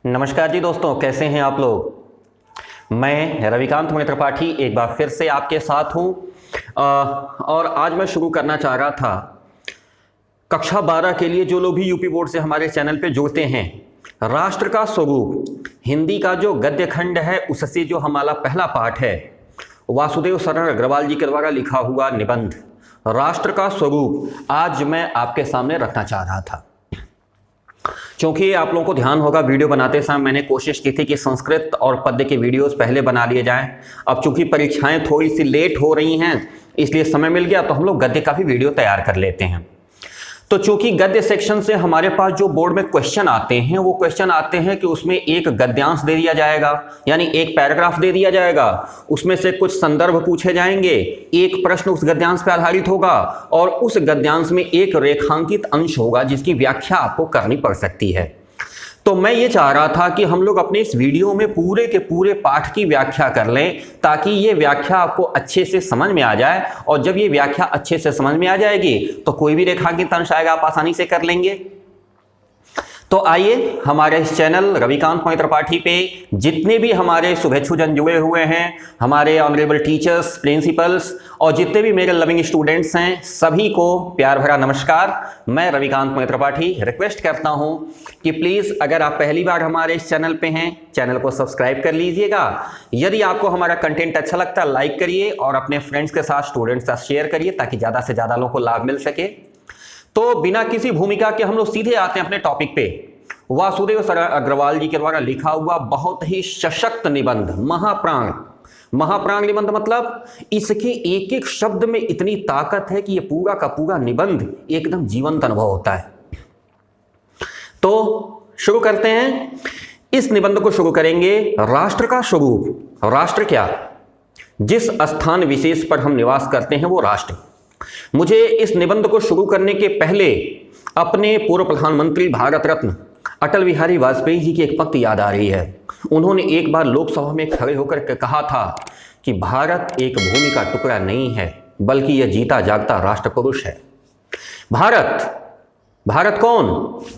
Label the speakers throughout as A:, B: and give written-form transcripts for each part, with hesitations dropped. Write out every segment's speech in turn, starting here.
A: नमस्कार जी दोस्तों, कैसे हैं आप लोग। मैं रविकांत त्रिपाठी एक बार फिर से आपके साथ हूं और आज मैं शुरू करना चाह रहा था कक्षा 12 के लिए जो लोग भी यूपी बोर्ड से हमारे चैनल पे जुड़ते हैं। राष्ट्र का स्वरूप हिंदी का जो गद्य खंड है उससे जो हमारा पहला पाठ है, वासुदेव शरण अग्रवाल जी के द्वारा लिखा हुआ निबंध राष्ट्र का स्वरूप आज मैं आपके सामने रखना चाह रहा था। क्योंकि आप लोगों को ध्यान होगा, वीडियो बनाते समय मैंने कोशिश की थी कि संस्कृत और पद्य के वीडियोस पहले बना लिए जाएं। अब चूंकि परीक्षाएं थोड़ी सी लेट हो रही हैं, इसलिए समय मिल गया तो हम लोग गद्य का भी वीडियो तैयार कर लेते हैं। तो चूंकि गद्य सेक्शन से हमारे पास जो बोर्ड में क्वेश्चन आते हैं वो क्वेश्चन आते हैं कि उसमें एक गद्यांश दे दिया जाएगा, यानी एक पैराग्राफ दे दिया जाएगा, उसमें से कुछ संदर्भ पूछे जाएंगे, एक प्रश्न उस गद्यांश पर आधारित होगा और उस गद्यांश में एक रेखांकित अंश होगा जिसकी व्याख्या आपको करनी पड़ सकती है। तो मैं ये चाह रहा था कि हम लोग अपने इस वीडियो में पूरे के पूरे पाठ की व्याख्या कर लें ताकि ये व्याख्या आपको अच्छे से समझ में आ जाए, और जब ये व्याख्या अच्छे से समझ में आ जाएगी तो कोई भी रेखांकित अंश आएगा आप आसानी से कर लेंगे। तो आइए हमारे इस चैनल रविकांत त्रिपाठी पे जितने भी हमारे शुभेच्छुजन जुड़े हुए हैं, हमारे ऑनरेबल टीचर्स, प्रिंसिपल्स और जितने भी मेरे लविंग स्टूडेंट्स हैं, सभी को प्यार भरा नमस्कार। मैं रविकांत त्रिपाठी रिक्वेस्ट करता हूं कि प्लीज़ अगर आप पहली बार हमारे इस चैनल पे हैं, चैनल को सब्सक्राइब कर लीजिएगा। यदि आपको हमारा कंटेंट अच्छा लगता है लाइक करिए और अपने फ्रेंड्स के साथ, स्टूडेंट्स के साथ शेयर करिए ताकि ज़्यादा से ज़्यादा लोगों को लाभ मिल सके। तो बिना किसी भूमिका के हम लोग सीधे आते हैं अपने टॉपिक पे। वासुदेव शरण अग्रवाल जी के द्वारा लिखा हुआ बहुत ही सशक्त निबंध महाप्राण निबंध, मतलब इसके एक एक शब्द में इतनी ताकत है कि ये पूरा का पूरा निबंध एकदम जीवंत अनुभव होता है। तो शुरू करते हैं। इस निबंध को शुरू करेंगे राष्ट्र का स्वरूप। राष्ट्र क्या? जिस स्थान विशेष पर हम निवास करते हैं वो राष्ट्र। मुझे इस निबंध को शुरू करने के पहले अपने पूर्व प्रधानमंत्री भारत रत्न अटल बिहारी वाजपेयी जी की एक पंक्ति याद आ रही है। उन्होंने एक बार लोकसभा में खड़े होकर के कहा था कि भारत एक भूमि का टुकड़ा नहीं है बल्कि यह जीता जागता राष्ट्र पुरुष है। भारत कौन?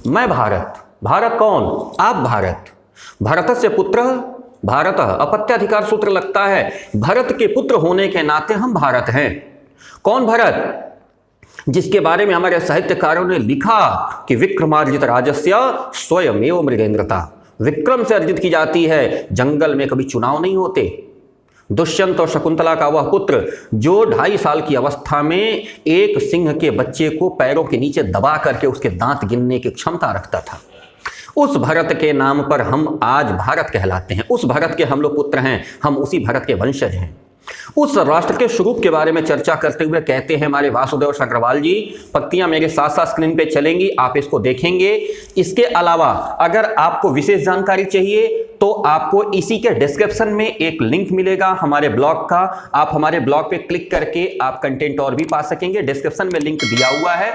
A: मैं भारत। भारत कौन? आप भारत। भारतस्य पुत्रः भारतः अपत्याधिकार सूत्र लगता है। भरत के पुत्र होने के नाते हम भारत हैं। कौन भरत? जिसके बारे में हमारे साहित्यकारों ने लिखा कि विक्रमार्जित राजस्य स्वयमेव मृगेंद्रता। विक्रम से अर्जित की जाती है, जंगल में कभी चुनाव नहीं होते। दुष्यंत और शकुंतला का वह पुत्र जो 2.5 साल की अवस्था में एक सिंह के बच्चे को पैरों के नीचे दबा करके उसके दांत गिनने की क्षमता रखता था, उस भरत के नाम पर हम आज भारत कहलाते हैं। उस भरत के हम लोग पुत्र हैं, हम उसी भरत के वंशज हैं। उस राष्ट्र के स्वरूप के बारे में चर्चा करते हुए कहते हैं हमारे वासुदेव अग्रवाल जी, पत्तियां मेरे साथ साथ स्क्रीन पे चलेंगी, आप इसको देखेंगे। इसके अलावा अगर आपको विशेष जानकारी चाहिए तो आपको इसी के डिस्क्रिप्शन में एक लिंक मिलेगा हमारे ब्लॉग का। आप हमारे ब्लॉग पे क्लिक करके आप कंटेंट और भी पा सकेंगे। डिस्क्रिप्शन में लिंक दिया हुआ है।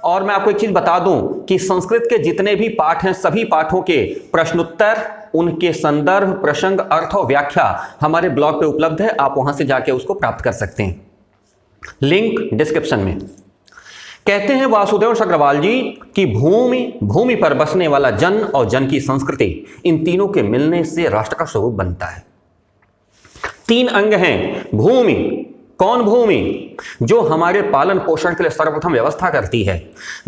A: और मैं आपको एक चीज बता दूं कि संस्कृत के जितने भी पाठ हैं, सभी पाठों के प्रश्नोत्तर, उनके संदर्भ, प्रसंग, अर्थ और व्याख्या हमारे ब्लॉग पे उपलब्ध है। आप वहां से जाके उसको प्राप्त कर सकते हैं, लिंक डिस्क्रिप्शन में। कहते हैं वासुदेव अग्रवाल जी कि भूमि पर बसने वाला जन और जन की संस्कृति, इन तीनों के मिलने से राष्ट्र का स्वरूप बनता है। 3 अंग हैं। भूमि, कौन भूमि? जो हमारे पालन पोषण के लिए सर्वप्रथम व्यवस्था करती है,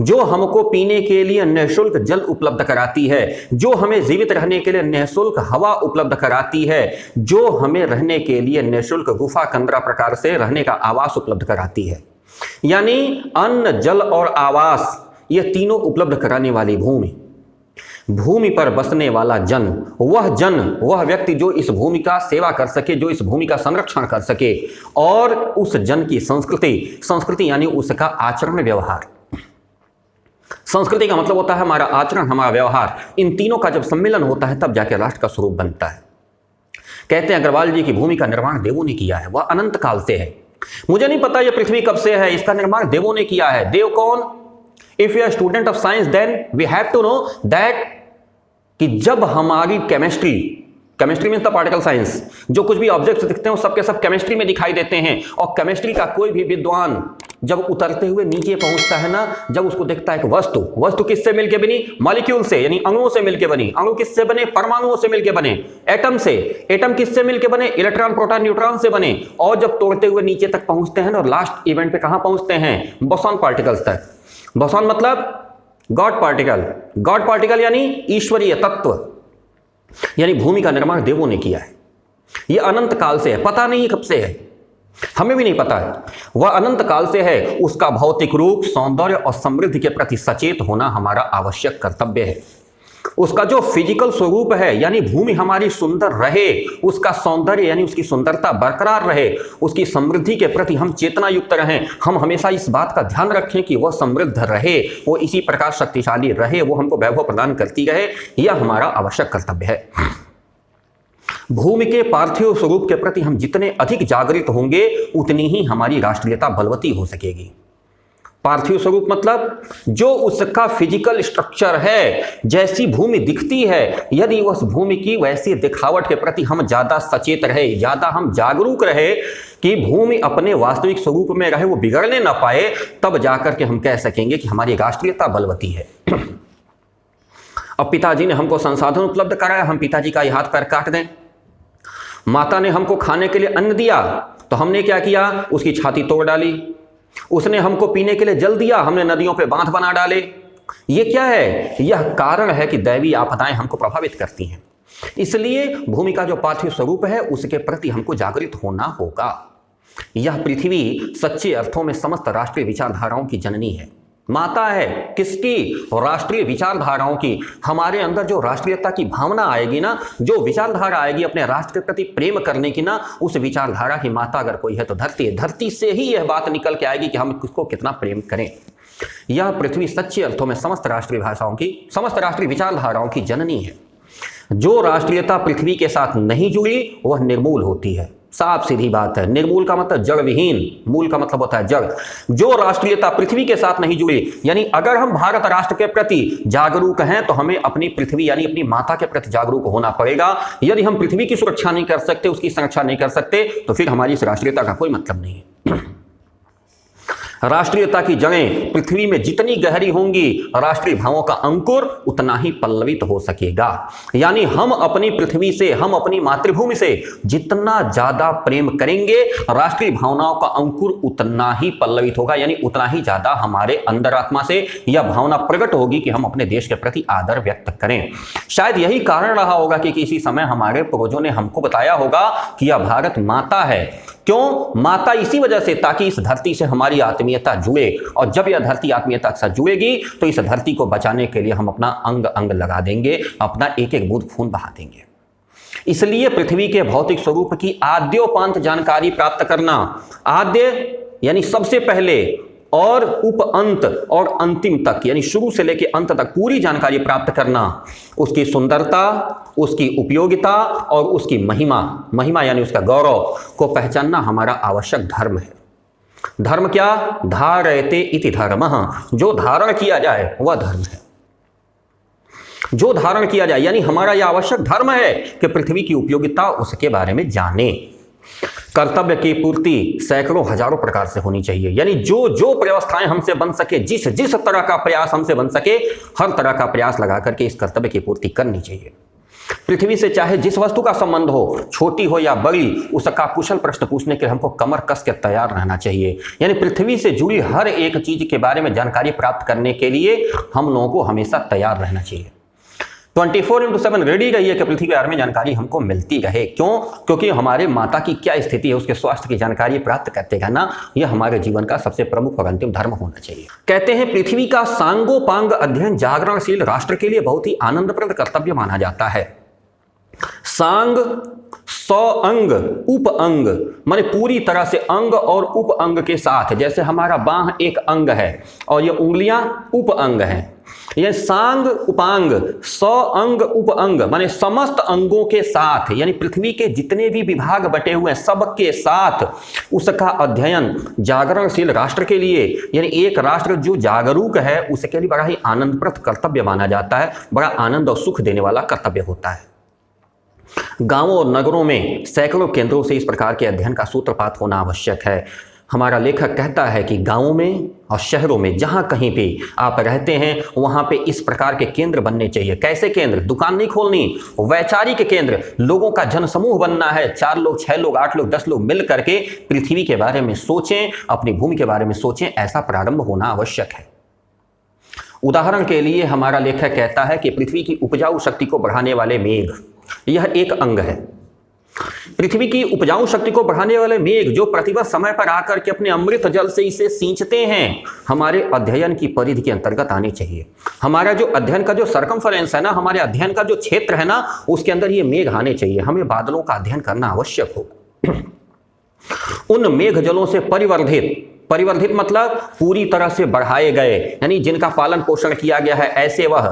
A: जो हमको पीने के लिए निःशुल्क जल उपलब्ध कराती है, जो हमें जीवित रहने के लिए निःशुल्क हवा उपलब्ध कराती है, जो हमें रहने के लिए निःशुल्क गुफा कंदरा प्रकार से रहने का आवास उपलब्ध कराती है। यानी अन्न, जल और आवास, ये तीनों उपलब्ध कराने वाली भूमि। भूमि पर बसने वाला जन, वह व्यक्ति जो इस भूमि का सेवा कर सके, जो इस भूमि का संरक्षण कर सके, और उस जन की संस्कृति यानी उसका आचरण व्यवहार। संस्कृति का मतलब होता है हमारा आचरण, हमारा व्यवहार। इन तीनों का जब सम्मिलन होता है तब जाके राष्ट्र का स्वरूप बनता है। कहते हैं अग्रवाल जी की भूमि का निर्माण देवों ने किया है, वह अनंत काल से है। मुझे नहीं पता यह पृथ्वी कब से है, इसका निर्माण देवों ने किया है। देव कौन? If you are student of science then we have to know that कि जब हमारी chemistry means the particle science. जो कुछ भी ऑब्जेक्ट्स दिखते हैं वो सब के सब केमिस्ट्री में दिखाई देते हैं। और केमिस्ट्री का कोई भी विद्वान जब उतरते हुए नीचे पहुंचता है ना, जब उसको देखता है कि वस्तु किससे मिलकर बनी? मॉलिक्यूल से, यानी अणुओं से मिलकर बनी। अणु किससे बने? परमाणुओं से मिलकर बने। एटम से, एटम किससे मिलकर बने? इलेक्ट्रॉन, प्रोटॉन, न्यूट्रॉन से बने। और जब तोड़ते हुए नीचे तक पहुंचते हैं और लास्ट इवेंट पे कहां पहुंचते हैं? बोसॉन पार्टिकल्स तक। बोसॉन मतलब गॉड पार्टिकल। गॉड पार्टिकल यानी ईश्वरीय तत्व, यानी भूमि का निर्माण देवों ने किया है। यह अनंत काल से है, पता नहीं कब से है, हमें भी नहीं पता है। वह अनंत काल से है। उसका भौतिक रूप, सौंदर्य और समृद्धि के प्रति सचेत होना हमारा आवश्यक कर्तव्य है। उसका जो फिजिकल स्वरूप है, यानी भूमि हमारी सुंदर रहे, उसका सौंदर्य यानी उसकी सुंदरता बरकरार रहे, उसकी समृद्धि के प्रति हम चेतना युक्त रहें। हम हमेशा इस बात का ध्यान रखें कि वह समृद्ध रहे, वो इसी प्रकार शक्तिशाली रहे, वो हमको वैभव प्रदान करती रहे। यह हमारा आवश्यक कर्तव्य है। भूमि के पार्थिव स्वरूप के प्रति हम जितने अधिक जागृत होंगे, उतनी ही हमारी राष्ट्रीयता बलवती हो सकेगी। पार्थिव स्वरूप मतलब जो उसका फिजिकल स्ट्रक्चर है, जैसी भूमि दिखती है, यदि उस भूमि की वैसी दिखावट के प्रति हम ज्यादा सचेत रहे, ज्यादा हम जागरूक रहे कि भूमि अपने वास्तविक स्वरूप में रहे, वो बिगड़ने ना पाए, तब जाकर के हम कह सकेंगे कि हमारी राष्ट्रीयता बलवती है। अब पिताजी ने हमको संसाधन उपलब्ध कराया, हम पिताजी का हाथ पैर काट दें। माता ने हमको खाने के लिए अन्न दिया, तो हमने क्या किया? उसकी छाती तोड़ डाली। उसने हमको पीने के लिए जल दिया, हमने नदियों पे बांध बना डाले। ये क्या है? यह कारण है कि दैवीय आपदाएं हमको प्रभावित करती हैं। इसलिए भूमि का जो पार्थिव स्वरूप है, उसके प्रति हमको जागृत होना होगा। यह पृथ्वी सच्चे अर्थों में समस्त राष्ट्रीय विचारधाराओं की जननी है, माता है। किसकी? राष्ट्रीय विचारधाराओं की। हमारे अंदर जो राष्ट्रीयता की भावना आएगी ना, जो विचारधारा आएगी अपने राष्ट्र के प्रति प्रेम करने की ना, उस विचारधारा की माता अगर कोई है तो धरती है। धरती से ही यह बात निकल के आएगी कि हम किसको कितना प्रेम करें। यह पृथ्वी सच्चे अर्थों में समस्त राष्ट्रीय भाषाओं की, समस्त राष्ट्रीय विचारधाराओं की जननी है। जो राष्ट्रीयता पृथ्वी के साथ नहीं जुड़ी, वह निर्मूल होती है। साफ सीधी बात है। निर्मूल का मतलब जड़ विहीन, मूल का मतलब होता है जड़। जो राष्ट्रीयता पृथ्वी के साथ नहीं जुड़ी, यानी अगर हम भारत राष्ट्र के प्रति जागरूक हैं तो हमें अपनी पृथ्वी यानी अपनी माता के प्रति जागरूक होना पड़ेगा। यदि हम पृथ्वी की सुरक्षा नहीं कर सकते, उसकी संरक्षा नहीं कर सकते, तो फिर हमारी इस राष्ट्रीयता का कोई मतलब नहीं है। राष्ट्रीयता की जड़ें पृथ्वी में जितनी गहरी होंगी, राष्ट्रीय भावों का अंकुर उतना ही पल्लवित हो सकेगा। यानी हम अपनी पृथ्वी से, हम अपनी मातृभूमि से जितना ज्यादा प्रेम करेंगे, राष्ट्रीय भावनाओं का अंकुर उतना ही पल्लवित होगा, यानी उतना ही ज्यादा हमारे अंदर आत्मा से यह भावना प्रकट होगी कि हम अपने देश के प्रति आदर व्यक्त करें। शायद यही कारण रहा होगा कि किसी समय हमारे पूर्वजों ने हमको बताया होगा कि यह भारत माता है। क्यों माता? इसी वजह से ताकि इस धरती से हमारी आत्मीयता जुड़े, और जब यह धरती आत्मीयता के साथ जुड़ेगी तो इस धरती को बचाने के लिए हम अपना अंग अंग लगा देंगे, अपना एक एक बूंद खून बहा देंगे। इसलिए पृथ्वी के भौतिक स्वरूप की आद्योपांत जानकारी प्राप्त करना, आद्य यानी सबसे पहले, और उप अंत और अंतिम तक यानी शुरू से लेकर अंत तक पूरी जानकारी प्राप्त करना, उसकी सुंदरता, उसकी उपयोगिता और उसकी महिमा, महिमा यानी उसका गौरव को पहचानना हमारा आवश्यक धर्म है। धर्म क्या? धारयते इति धर्मः, जो धारण किया जाए वह धर्म है। जो धारण किया जाए यानी हमारा यह आवश्यक धर्म है कि पृथ्वी की उपयोगिता, उसके बारे में जाने। कर्तव्य की पूर्ति सैकड़ों हजारों प्रकार से होनी चाहिए, यानी जो जो व्यवस्थाएं हमसे बन सके, जिस जिस तरह का प्रयास हमसे बन सके, हर तरह का प्रयास लगा करके इस कर्तव्य की पूर्ति करनी चाहिए। पृथ्वी से चाहे जिस वस्तु का संबंध हो, छोटी हो या बड़ी, उसका कुशल प्रश्न पूछने के लिए हमको कमर कस के तैयार रहना चाहिए। यानी पृथ्वी से जुड़ी हर एक चीज के बारे में जानकारी प्राप्त करने के लिए हम लोगों को हमेशा तैयार रहना चाहिए। 24/7 रेडी रहिए कि पृथ्वी के बारे में जानकारी हमको मिलती रहे। क्यों? क्योंकि हमारे माता की क्या स्थिति है, उसके स्वास्थ्य की जानकारी प्राप्त करते रहना, यह हमारे जीवन का सबसे प्रमुख और अंतिम धर्म होना चाहिए। कहते हैं पृथ्वी का सांगोपांग अध्ययन जागरणशील राष्ट्र के लिए बहुत ही आनंदप्रद कर्तव्य माना जाता है। सांग 100 अंग, उप अंग माने पूरी तरह से अंग और उप अंग के साथ, जैसे हमारा बाह एक अंग है और ये उंगलियां उप अंग हैं। यह सांग उपांग 100 अंग उप अंग माने समस्त अंगों के साथ, यानी पृथ्वी के जितने भी विभाग बटे हुए हैं सबके साथ उसका अध्ययन जागरणशील राष्ट्र के लिए, यानी एक राष्ट्र जो जागरूक है उसके लिए बड़ा ही आनंदप्रद कर्तव्य माना जाता है, बड़ा आनंद और सुख देने वाला कर्तव्य होता है। गांवों और नगरों में सैकड़ों केंद्रों से इस प्रकार के अध्ययन का सूत्रपात होना आवश्यक है। हमारा लेखक कहता है कि गांवों में और शहरों में जहां कहीं भी आप रहते हैं वहां पे इस प्रकार के केंद्र बनने चाहिए। कैसे केंद्र? दुकान नहीं खोलनी, वैचारिक केंद्र, लोगों का जनसमूह बनना है। 4 लोग, 6 लोग, 8 लोग, 10 लोग मिल करके पृथ्वी के बारे में सोचें, अपनी भूमि के बारे में सोचें। ऐसा प्रारंभ होना आवश्यक है। उदाहरण के लिए हमारा लेखक कहता है कि पृथ्वी की उपजाऊ शक्ति को बढ़ाने वाले मेघ, यह एक अंग है। पृथ्वी की उपजाऊ शक्ति को बढ़ाने वाले मेघ जो प्रतिवर्ष समय पर आकर के अपने अमृत जल से इसे सींचते हैं, हमारे अध्ययन की परिधि के अंतर्गत आने चाहिए। हमारा जो अध्ययन का जो सर्कमफरेंस है ना, हमारे अध्ययन का जो क्षेत्र है ना, उसके अंदर ये मेघ आने चाहिए। हमें बादलों का अध्ययन करना आवश्यक होगा। उन मेघ जलों से परिवर्धित मतलब पूरी तरह से बढ़ाए गए, यानी जिनका पालन पोषण किया गया है, ऐसे वह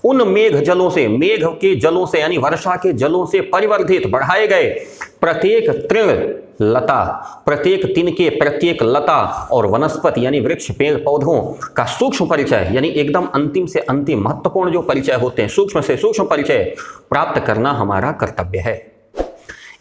A: उन मेघ जलों से, मेघ के जलों से यानी वर्षा के जलों से परिवर्धित बढ़ाए गए प्रत्येक तृण लता, प्रत्येक तिनके, प्रत्येक लता और वनस्पति यानी वृक्ष, पेड़ पौधों का सूक्ष्म परिचय, यानी एकदम अंतिम से अंतिम महत्वपूर्ण जो परिचय होते हैं, सूक्ष्म से सूक्ष्म परिचय प्राप्त करना हमारा कर्तव्य है।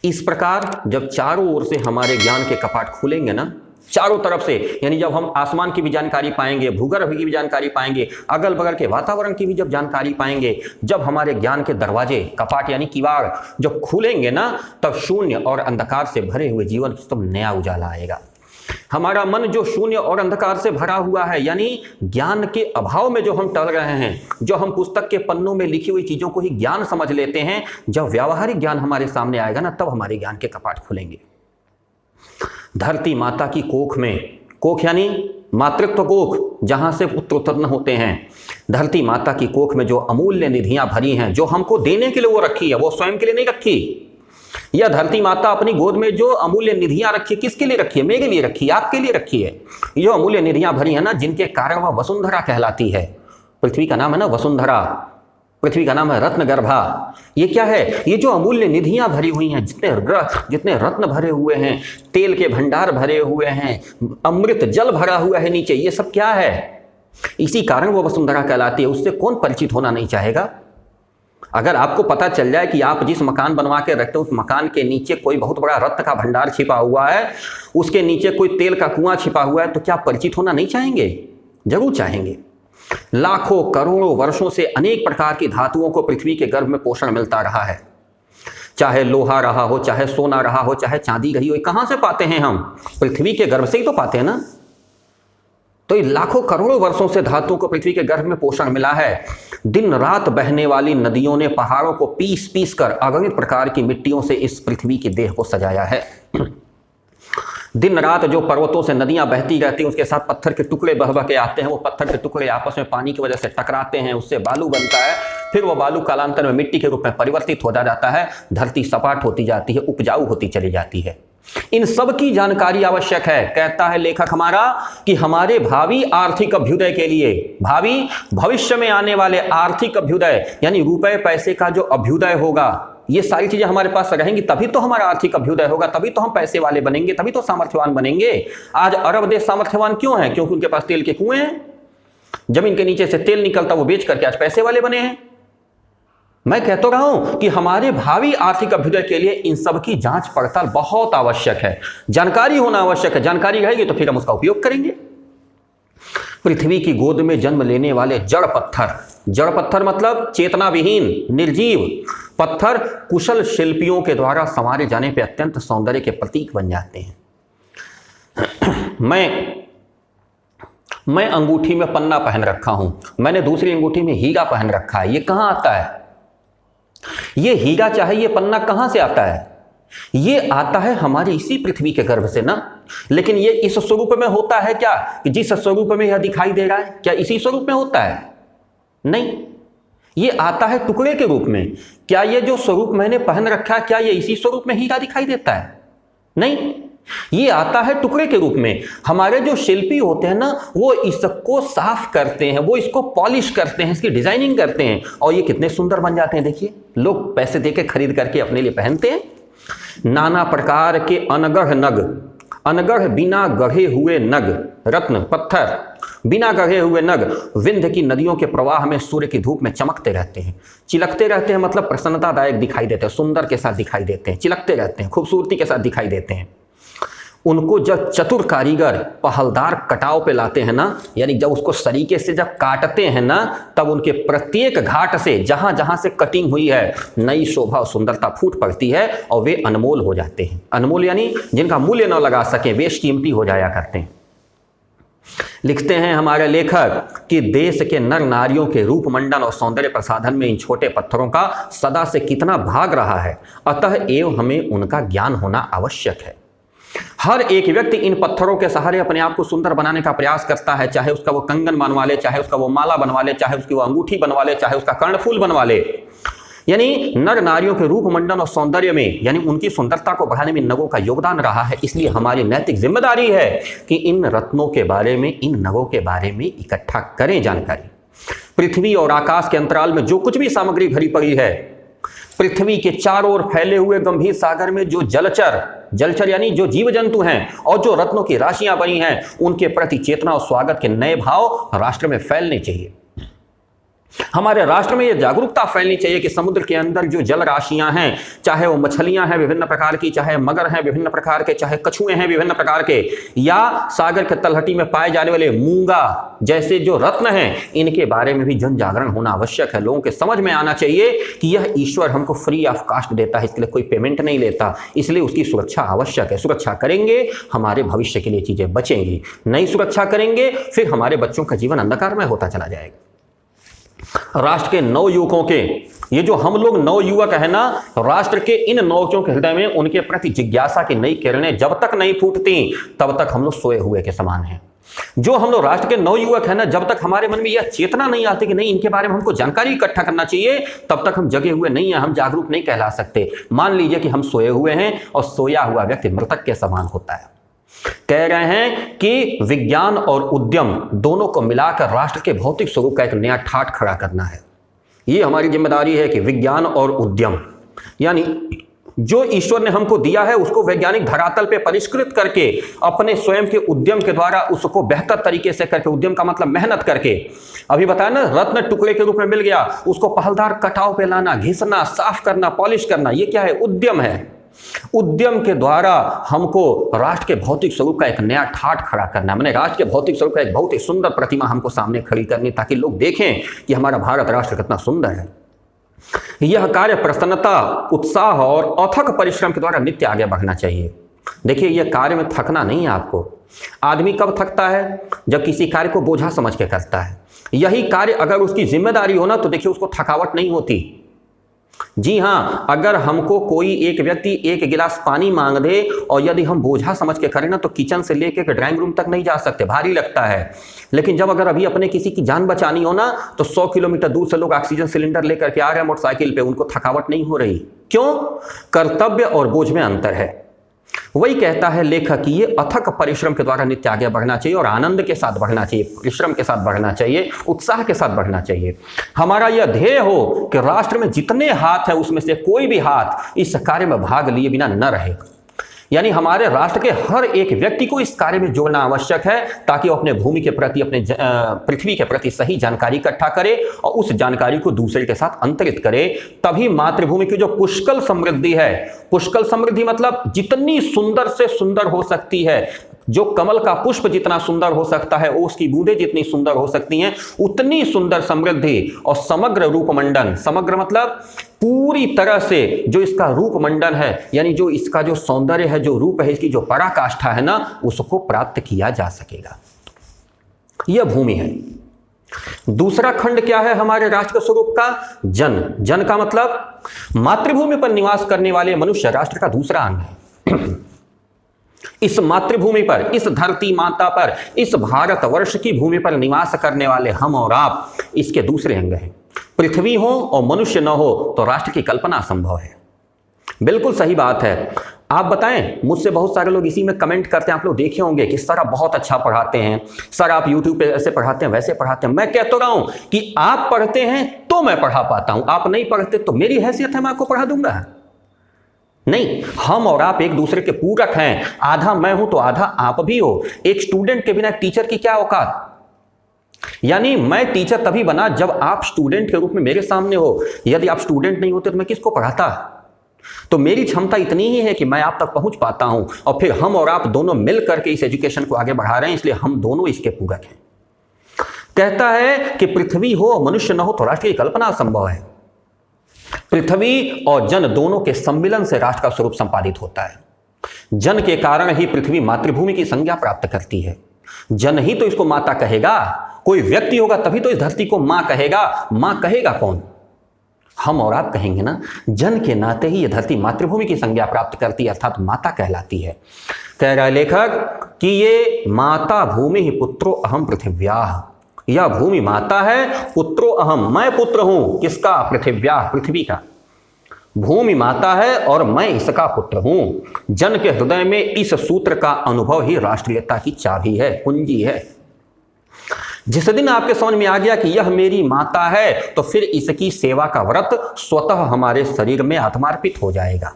A: इस प्रकार जब चारों ओर से हमारे ज्ञान के कपाट खुलेंगे ना, चारों तरफ से, यानी जब हम आसमान की भी जानकारी पाएंगे, भूगर्भ की भी जानकारी पाएंगे, अगल बगल के वातावरण की भी जब जानकारी पाएंगे, जब हमारे ज्ञान के दरवाजे, कपाट यानी किवाड़ जब खुलेंगे ना, तब शून्य और अंधकार से भरे हुए जीवन की तब नया उजाला आएगा। हमारा मन जो शून्य और अंधकार से भरा हुआ है, यानी ज्ञान के अभाव में जो हम टल रहे हैं, जो हम पुस्तक के पन्नों में लिखी हुई चीजों को ही ज्ञान समझ लेते हैं, जब व्यावहारिक ज्ञान हमारे सामने आएगा ना, तब हमारे ज्ञान के कपाट खुलेंगे। धरती माता की कोख में, कोख यानी मातृत्व कोख, जहां से पुत्र उत्पन्न होते हैं, धरती माता की कोख में जो अमूल्य निधियां भरी हैं, जो हमको देने के लिए वो रखी है, वो स्वयं के लिए नहीं रखी। यह धरती माता अपनी गोद में जो अमूल्य निधियां रखी है, किसके लिए रखी है? मेरे लिए रखी है, आपके लिए रखी है। जो अमूल्य निधियां भरी है ना, जिनके कारण वह वसुंधरा कहलाती है। पृथ्वी का नाम है ना वसुंधरा, पृथ्वी का नाम है रत्नगर्भा। ये क्या है? ये जो अमूल्य निधियां भरी हुई हैं, जितने रत्न भरे हुए हैं, तेल के भंडार भरे हुए हैं, अमृत जल भरा हुआ है नीचे, ये सब क्या है? इसी कारण वो वसुंधरा कहलाती है। उससे कौन परिचित होना नहीं चाहेगा? अगर आपको पता चल जाए कि आप जिस मकान बनवा के रखते हो उस मकान के नीचे कोई बहुत बड़ा रत्न का भंडार छिपा हुआ है, उसके नीचे कोई तेल का कुआं छिपा हुआ है, तो क्या परिचित होना नहीं चाहेंगे? जरूर चाहेंगे। लाखों करोड़ों वर्षों से अनेक प्रकार की धातुओं को पृथ्वी के गर्भ में पोषण मिलता रहा है। चाहे लोहा रहा हो, चाहे सोना रहा हो, चाहे चांदी रही हो, कहां से पाते हैं हम? पृथ्वी के गर्भ से ही तो पाते हैं ना। तो ये लाखों करोड़ों वर्षों से धातुओं को पृथ्वी के गर्भ में पोषण मिला है। दिन रात बहने वाली नदियों ने पहाड़ों को पीस पीस कर अगणित प्रकार की मिट्टियों से इस पृथ्वी के देह को सजाया है। दिन रात जो पर्वतों से नदियां बहती रहती हैं, उसके साथ पत्थर के टुकड़े बह बह के आते हैं। वो पत्थर के टुकड़े आपस में पानी की वजह से टकराते हैं, उससे बालू बनता है। फिर वो बालू कालांतर में मिट्टी के रूप में परिवर्तित हो जाता है। धरती सपाट होती जाती है, उपजाऊ होती चली जाती है। इन सब की जानकारी आवश्यक है। कहता है लेखक हमारा कि हमारे भावी आर्थिक अभ्युदय के लिए, भावी भविष्य में आने वाले आर्थिक अभ्युदय यानी रुपए पैसे का जो अभ्युदय होगा, ये सारी चीजें हमारे पास रहेंगी तभी तो हमारा आर्थिक अभ्युदय होगा, तभी तो हम पैसे वाले बनेंगे, तभी तो सामर्थ्यवान बनेंगे। आज अरब देश सामर्थ्यवान क्यों है? क्योंकि उनके पास तेल के कुएं हैं, जमीन के नीचे से तेल निकलता, वो बेच करके आज पैसे वाले बने हैं। मैं कह तो रहा हूं कि हमारे भावी आर्थिक अभ्युदय के लिए इन सब की जांच पड़ताल बहुत आवश्यक है, जानकारी होना आवश्यक है। जानकारी रहेगी तो फिर हम उसका उपयोग करेंगे। पृथ्वी की गोद में जन्म लेने वाले जड़ पत्थर मतलब चेतना विहीन, निर्जीव पत्थर कुशल शिल्पियों के द्वारा संवारे जाने पर अत्यंत सौंदर्य के प्रतीक बन जाते हैं। मैं अंगूठी में पन्ना पहन रखा हूं, मैंने दूसरी अंगूठी में हीरा पहन रखा है। ये कहां आता है? ये हीरा चाहे ये पन्ना कहां से आता है? ये आता है हमारी इसी पृथ्वी के गर्भ से ना। लेकिन ये इस स्वरूप में होता है क्या कि जिस स्वरूप में यह दिखाई दे रहा है, क्या इसी स्वरूप में होता है? नहीं, ये आता है टुकड़े के रूप में। क्या ये जो स्वरूप मैंने पहन रखा है, क्या ये इसी स्वरूप में हीरा दिखाई देता है? नहीं, ये आता है टुकड़े के रूप में। हमारे जो शिल्पी होते हैं ना, वो इसको साफ करते हैं, वो इसको पॉलिश करते हैं, इसकी डिजाइनिंग करते हैं, और ये कितने सुंदर बन जाते हैं। देखिए, लोग पैसे देके खरीद करके अपने लिए पहनते हैं। नाना प्रकार के अनगढ़ नग, अनगढ़ बिना गढ़े हुए नग, रत्न पत्थर बिना गढ़े हुए नग विंध्य की नदियों के प्रवाह में सूर्य की धूप में चमकते रहते हैं, चिलकते रहते हैं, मतलब प्रसन्नतादायक दिखाई देते हैं, सुंदर के साथ दिखाई देते हैं, चिलकते रहते हैं, खूबसूरती के साथ दिखाई देते हैं। उनको जब चतुर कारीगर पहलदार कटाव पे लाते हैं ना, यानी जब उसको सलीके से जब काटते हैं ना, तब उनके प्रत्येक घाट से जहां जहां से कटिंग हुई है नई शोभा और सुंदरता फूट पड़ती है और वे अनमोल हो जाते हैं। अनमोल यानी जिनका मूल्य न लगा सके, बेशकीमती हो जाया करते हैं। लिखते हैं हमारे लेखक कि देश के नर नारियों के रूप मंडन और सौंदर्य प्रसाधन में इन छोटे पत्थरों का सदा से कितना भाग रहा है, अतः एवं हमें उनका ज्ञान होना आवश्यक है। हर एक व्यक्ति इन पत्थरों के सहारे अपने आप को सुंदर बनाने का प्रयास करता है, चाहे उसका वो कंगन बनवा ले, चाहे उसका वो माला बनवा ले, चाहे उसकी वो अंगूठी बनवा ले, चाहे उसका कर्णफूल बनवा ले। यानी नर नारियों के रूप मंडन और सौंदर्य में, यानी उनकी सुंदरता को बढ़ाने में नगों का योगदान रहा है। इसलिए हमारी नैतिक जिम्मेदारी है कि इन रत्नों के बारे में, इन नगों के बारे में इकट्ठा करें जानकारी। पृथ्वी और आकाश के अंतराल में जो कुछ भी सामग्री भरी पड़ी है, पृथ्वी के चारों ओर फैले हुए गंभीर सागर में जो जलचर यानी जो जीव जंतु हैं और जो रत्नों की राशियां बनी हैं, उनके प्रति चेतना और स्वागत के नए भाव राष्ट्र में फैलने चाहिए। हमारे राष्ट्र में यह जागरूकता फैलनी चाहिए कि समुद्र के अंदर जो जल राशियां हैं, चाहे वो मछलियां हैं विभिन्न प्रकार की, चाहे मगर हैं विभिन्न प्रकार के, चाहे कछुए हैं विभिन्न प्रकार के, या सागर के तलहटी में पाए जाने वाले मूंगा जैसे जो रत्न हैं, इनके बारे में भी जन जागरण होना आवश्यक है। लोगों के समझ में आना चाहिए कि यह ईश्वर हमको फ्री ऑफ कास्ट देता है, इसके लिए कोई पेमेंट नहीं लेता, इसलिए उसकी सुरक्षा आवश्यक है। सुरक्षा करेंगे हमारे भविष्य के लिए चीजें बचेंगी, नहीं सुरक्षा करेंगे फिर हमारे बच्चों का जीवन अंधकार में होता चला जाएगा। राष्ट्र के नवयुवकों के, ये जो हम लोग नवयुवक है ना, राष्ट्र के इन नवयुवकों के हृदय में उनके प्रति जिज्ञासा की नई किरणें जब तक नहीं फूटती तब तक हम लोग सोए हुए के समान हैं। जो हम लोग राष्ट्र के नवयुवक है ना, जब तक हमारे मन में यह चेतना नहीं आती कि नहीं इनके बारे में हमको जानकारी इकट्ठा करना चाहिए, तब तक हम जगे हुए नहीं है, हम जागरूक नहीं कहला सकते। मान लीजिए कि हम सोए हुए हैं और सोया हुआ व्यक्ति मृतक के समान होता है। कह रहे हैं कि विज्ञान और उद्यम दोनों को मिलाकर राष्ट्र के भौतिक स्वरूप का एक नया ठाठ खड़ा करना है। यह हमारी जिम्मेदारी है कि विज्ञान और उद्यम, यानी जो ईश्वर ने हमको दिया है उसको वैज्ञानिक धरातल पे परिष्कृत करके अपने स्वयं के उद्यम के द्वारा उसको बेहतर तरीके से करके, उद्यम का मतलब मेहनत करके, अभी बताया ना रत्न टुकड़े के रूप में मिल गया, उसको पहलदार कटाव पे लाना, घिसना, साफ करना, पॉलिश करना, ये क्या है? उद्यम है। उद्यम के द्वारा हमको राष्ट्र के भौतिक स्वरूप का एक नया ठाठ खड़ा करना है। मैंने राष्ट्र के भौतिक स्वरूप का एक बहुत ही सुंदर प्रतिमा हमको सामने खड़ी करनी, ताकि लोग देखें कि हमारा भारत राष्ट्र कितना सुंदर है। यह कार्य प्रसन्नता, उत्साह और अथक परिश्रम के द्वारा नित्य आगे बढ़ना चाहिए। देखिए, यह कार्य में थकना नहीं है आपको। आदमी कब थकता है? जब किसी कार्य को बोझा समझ के करता है। यही कार्य अगर उसकी जिम्मेदारी हो ना, तो देखिए उसको थकावट नहीं होती। जी हां, अगर हमको कोई एक व्यक्ति एक गिलास पानी मांग दे और यदि हम बोझा समझ के करें ना, तो किचन से लेकर ड्राइंग रूम तक नहीं जा सकते, भारी लगता है। लेकिन जब अगर अभी अपने किसी की जान बचानी हो ना, तो 100 किलोमीटर दूर से लोग ऑक्सीजन सिलेंडर लेकर के आ रहे हैं मोटरसाइकिल पे, उनको थकावट नहीं हो रही। क्यों? कर्तव्य और बोझ में अंतर है। वही कहता है लेखक कि ये अथक परिश्रम के द्वारा नित्य आगे बढ़ना चाहिए और आनंद के साथ बढ़ना चाहिए, परिश्रम के साथ बढ़ना चाहिए, उत्साह के साथ बढ़ना चाहिए। हमारा यह ध्येय हो कि राष्ट्र में जितने हाथ है उसमें से कोई भी हाथ इस कार्य में भाग लिए बिना न रहे। यानी हमारे राष्ट्र के हर एक व्यक्ति को इस कार्य में जोड़ना आवश्यक है, ताकि वो अपने भूमि के प्रति, अपने पृथ्वी के प्रति सही जानकारी इकट्ठा करे और उस जानकारी को दूसरे के साथ अंतरित करे। तभी मातृभूमि की जो पुष्कल समृद्धि है, पुष्कल समृद्धि मतलब जितनी सुंदर से सुंदर हो सकती है, जो कमल का पुष्प जितना सुंदर हो सकता है, ओस की बूंदें जितनी सुंदर हो सकती हैं, उतनी सुंदर समृद्धि और समग्र रूपमंडन, समग्र मतलब पूरी तरह से जो इसका रूपमंडन है, यानी जो इसका जो सौंदर्य है, जो रूप है, इसकी जो पराकाष्ठा है ना, उसको प्राप्त किया जा सकेगा। यह भूमि है। दूसरा खंड क्या है हमारे राष्ट्र के स्वरूप का? जन। जन का मतलब मातृभूमि पर निवास करने वाले मनुष्य राष्ट्र का दूसरा अंग है। इस मातृभूमि पर, इस धरती माता पर, इस भारतवर्ष की भूमि पर निवास करने वाले हम और आप इसके दूसरे अंग हैं। पृथ्वी हो और मनुष्य न हो तो राष्ट्र की कल्पना असंभव है। बिल्कुल सही बात है। आप बताएं, मुझसे बहुत सारे लोग इसी में कमेंट करते हैं, आप लोग देखे होंगे कि सर आप बहुत अच्छा पढ़ाते हैं, सर आप यूट्यूब पे ऐसे पढ़ाते हैं, वैसे पढ़ाते हैं। मैं कह तो रहा हूं कि आप पढ़ते हैं तो मैं पढ़ा पाता हूं, आप नहीं पढ़ते तो मेरी हैसियत है मैं आपको पढ़ा दूंगा? नहीं, हम और आप एक दूसरे के पूरक हैं। आधा मैं हूं तो आधा आप भी हो। एक स्टूडेंट के बिना टीचर की क्या औकात? यानी मैं टीचर तभी बना जब आप स्टूडेंट के रूप में मेरे सामने हो। यदि आप स्टूडेंट नहीं होते तो मैं किसको पढ़ाता? तो मेरी क्षमता इतनी ही है कि मैं आप तक पहुंच पाता हूं, और फिर हम और आप दोनों मिल करके इस एजुकेशन को आगे बढ़ा रहे हैं, इसलिए हम दोनों इसके पूरक हैं। कहता है कि पृथ्वी हो मनुष्य न हो तो राष्ट्र की कल्पना असंभव है। पृथ्वी और जन दोनों के सम्मिलन से राष्ट्र का स्वरूप संपादित होता है। जन के कारण ही पृथ्वी मातृभूमि की संज्ञा प्राप्त करती है। जन ही तो इसको माता कहेगा। कोई व्यक्ति होगा तभी तो इस धरती को मां कहेगा। मां कहेगा कौन? हम और आप कहेंगे ना। जन के नाते ही यह धरती मातृभूमि की संज्ञा प्राप्त करती है, अर्थात माता कहलाती है। कह रहा है लेखक कि ये माता भूमि ही पुत्रो अहम पृथिव्याः, यह भूमि माता है, पुत्रो अहम, मैं पुत्र हूं। किसका? पृथिव्याः, पृथ्वी का। भूमि माता है और मैं इसका पुत्र हूं। जन के हृदय में इस सूत्र का अनुभव ही राष्ट्रीयता की चाबी है, कुंजी है। जिस दिन आपके समझ में आ गया कि यह मेरी माता है, तो फिर इसकी सेवा का व्रत स्वतः हमारे शरीर में आत्मार्पित हो जाएगा,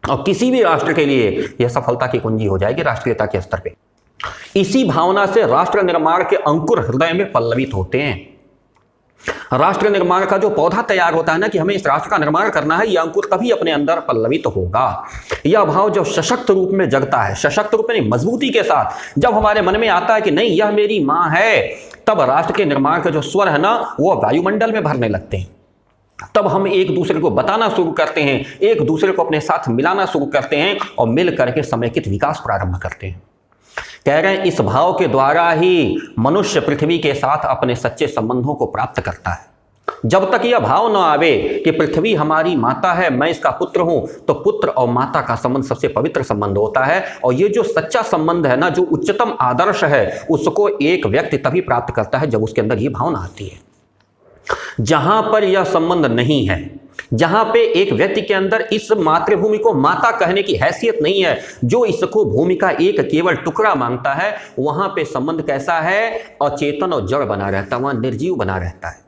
A: और किसी भी राष्ट्र के लिए यह सफलता की कुंजी हो जाएगी राष्ट्रीयता के स्तर पे। इसी भावना से राष्ट्र निर्माण के अंकुर हृदय में पल्लवित होते हैं। राष्ट्र निर्माण का जो पौधा तैयार होता है ना, कि हमें इस राष्ट्र का निर्माण करना है, यह अंकुर तभी अपने अंदर पल्लवित होगा। यह भाव जब सशक्त रूप में जगता है, सशक्त रूप में मजबूती के साथ जब हमारे मन में आता है कि नहीं यह मेरी मां है, तब राष्ट्र के निर्माण के जो स्वर है ना, वो वायुमंडल में भरने लगते हैं। तब हम एक दूसरे को बताना शुरू करते हैं, एक दूसरे को अपने साथ मिलाना शुरू करते हैं, और मिल करके समेकित विकास प्रारंभ करते हैं। कह रहे हैं इस भाव के द्वारा ही मनुष्य पृथ्वी के साथ अपने सच्चे संबंधों को प्राप्त करता है। जब तक यह भाव न आवे कि पृथ्वी हमारी माता है, मैं इसका पुत्र हूं, तो पुत्र और माता का संबंध सबसे पवित्र संबंध होता है। और ये जो सच्चा संबंध है ना, जो उच्चतम आदर्श है, उसको एक व्यक्ति तभी प्राप्त करता है जब उसके अंदर ये भावना आती है। जहां पर यह संबंध नहीं है, जहां पे एक व्यक्ति के अंदर इस मातृभूमि को माता कहने की हैसियत नहीं है, जो इसको भूमि का एक केवल टुकड़ा मांगता है, वहां पे संबंध कैसा है? अचेतन और जड़ बना रहता है, वहां निर्जीव बना रहता है,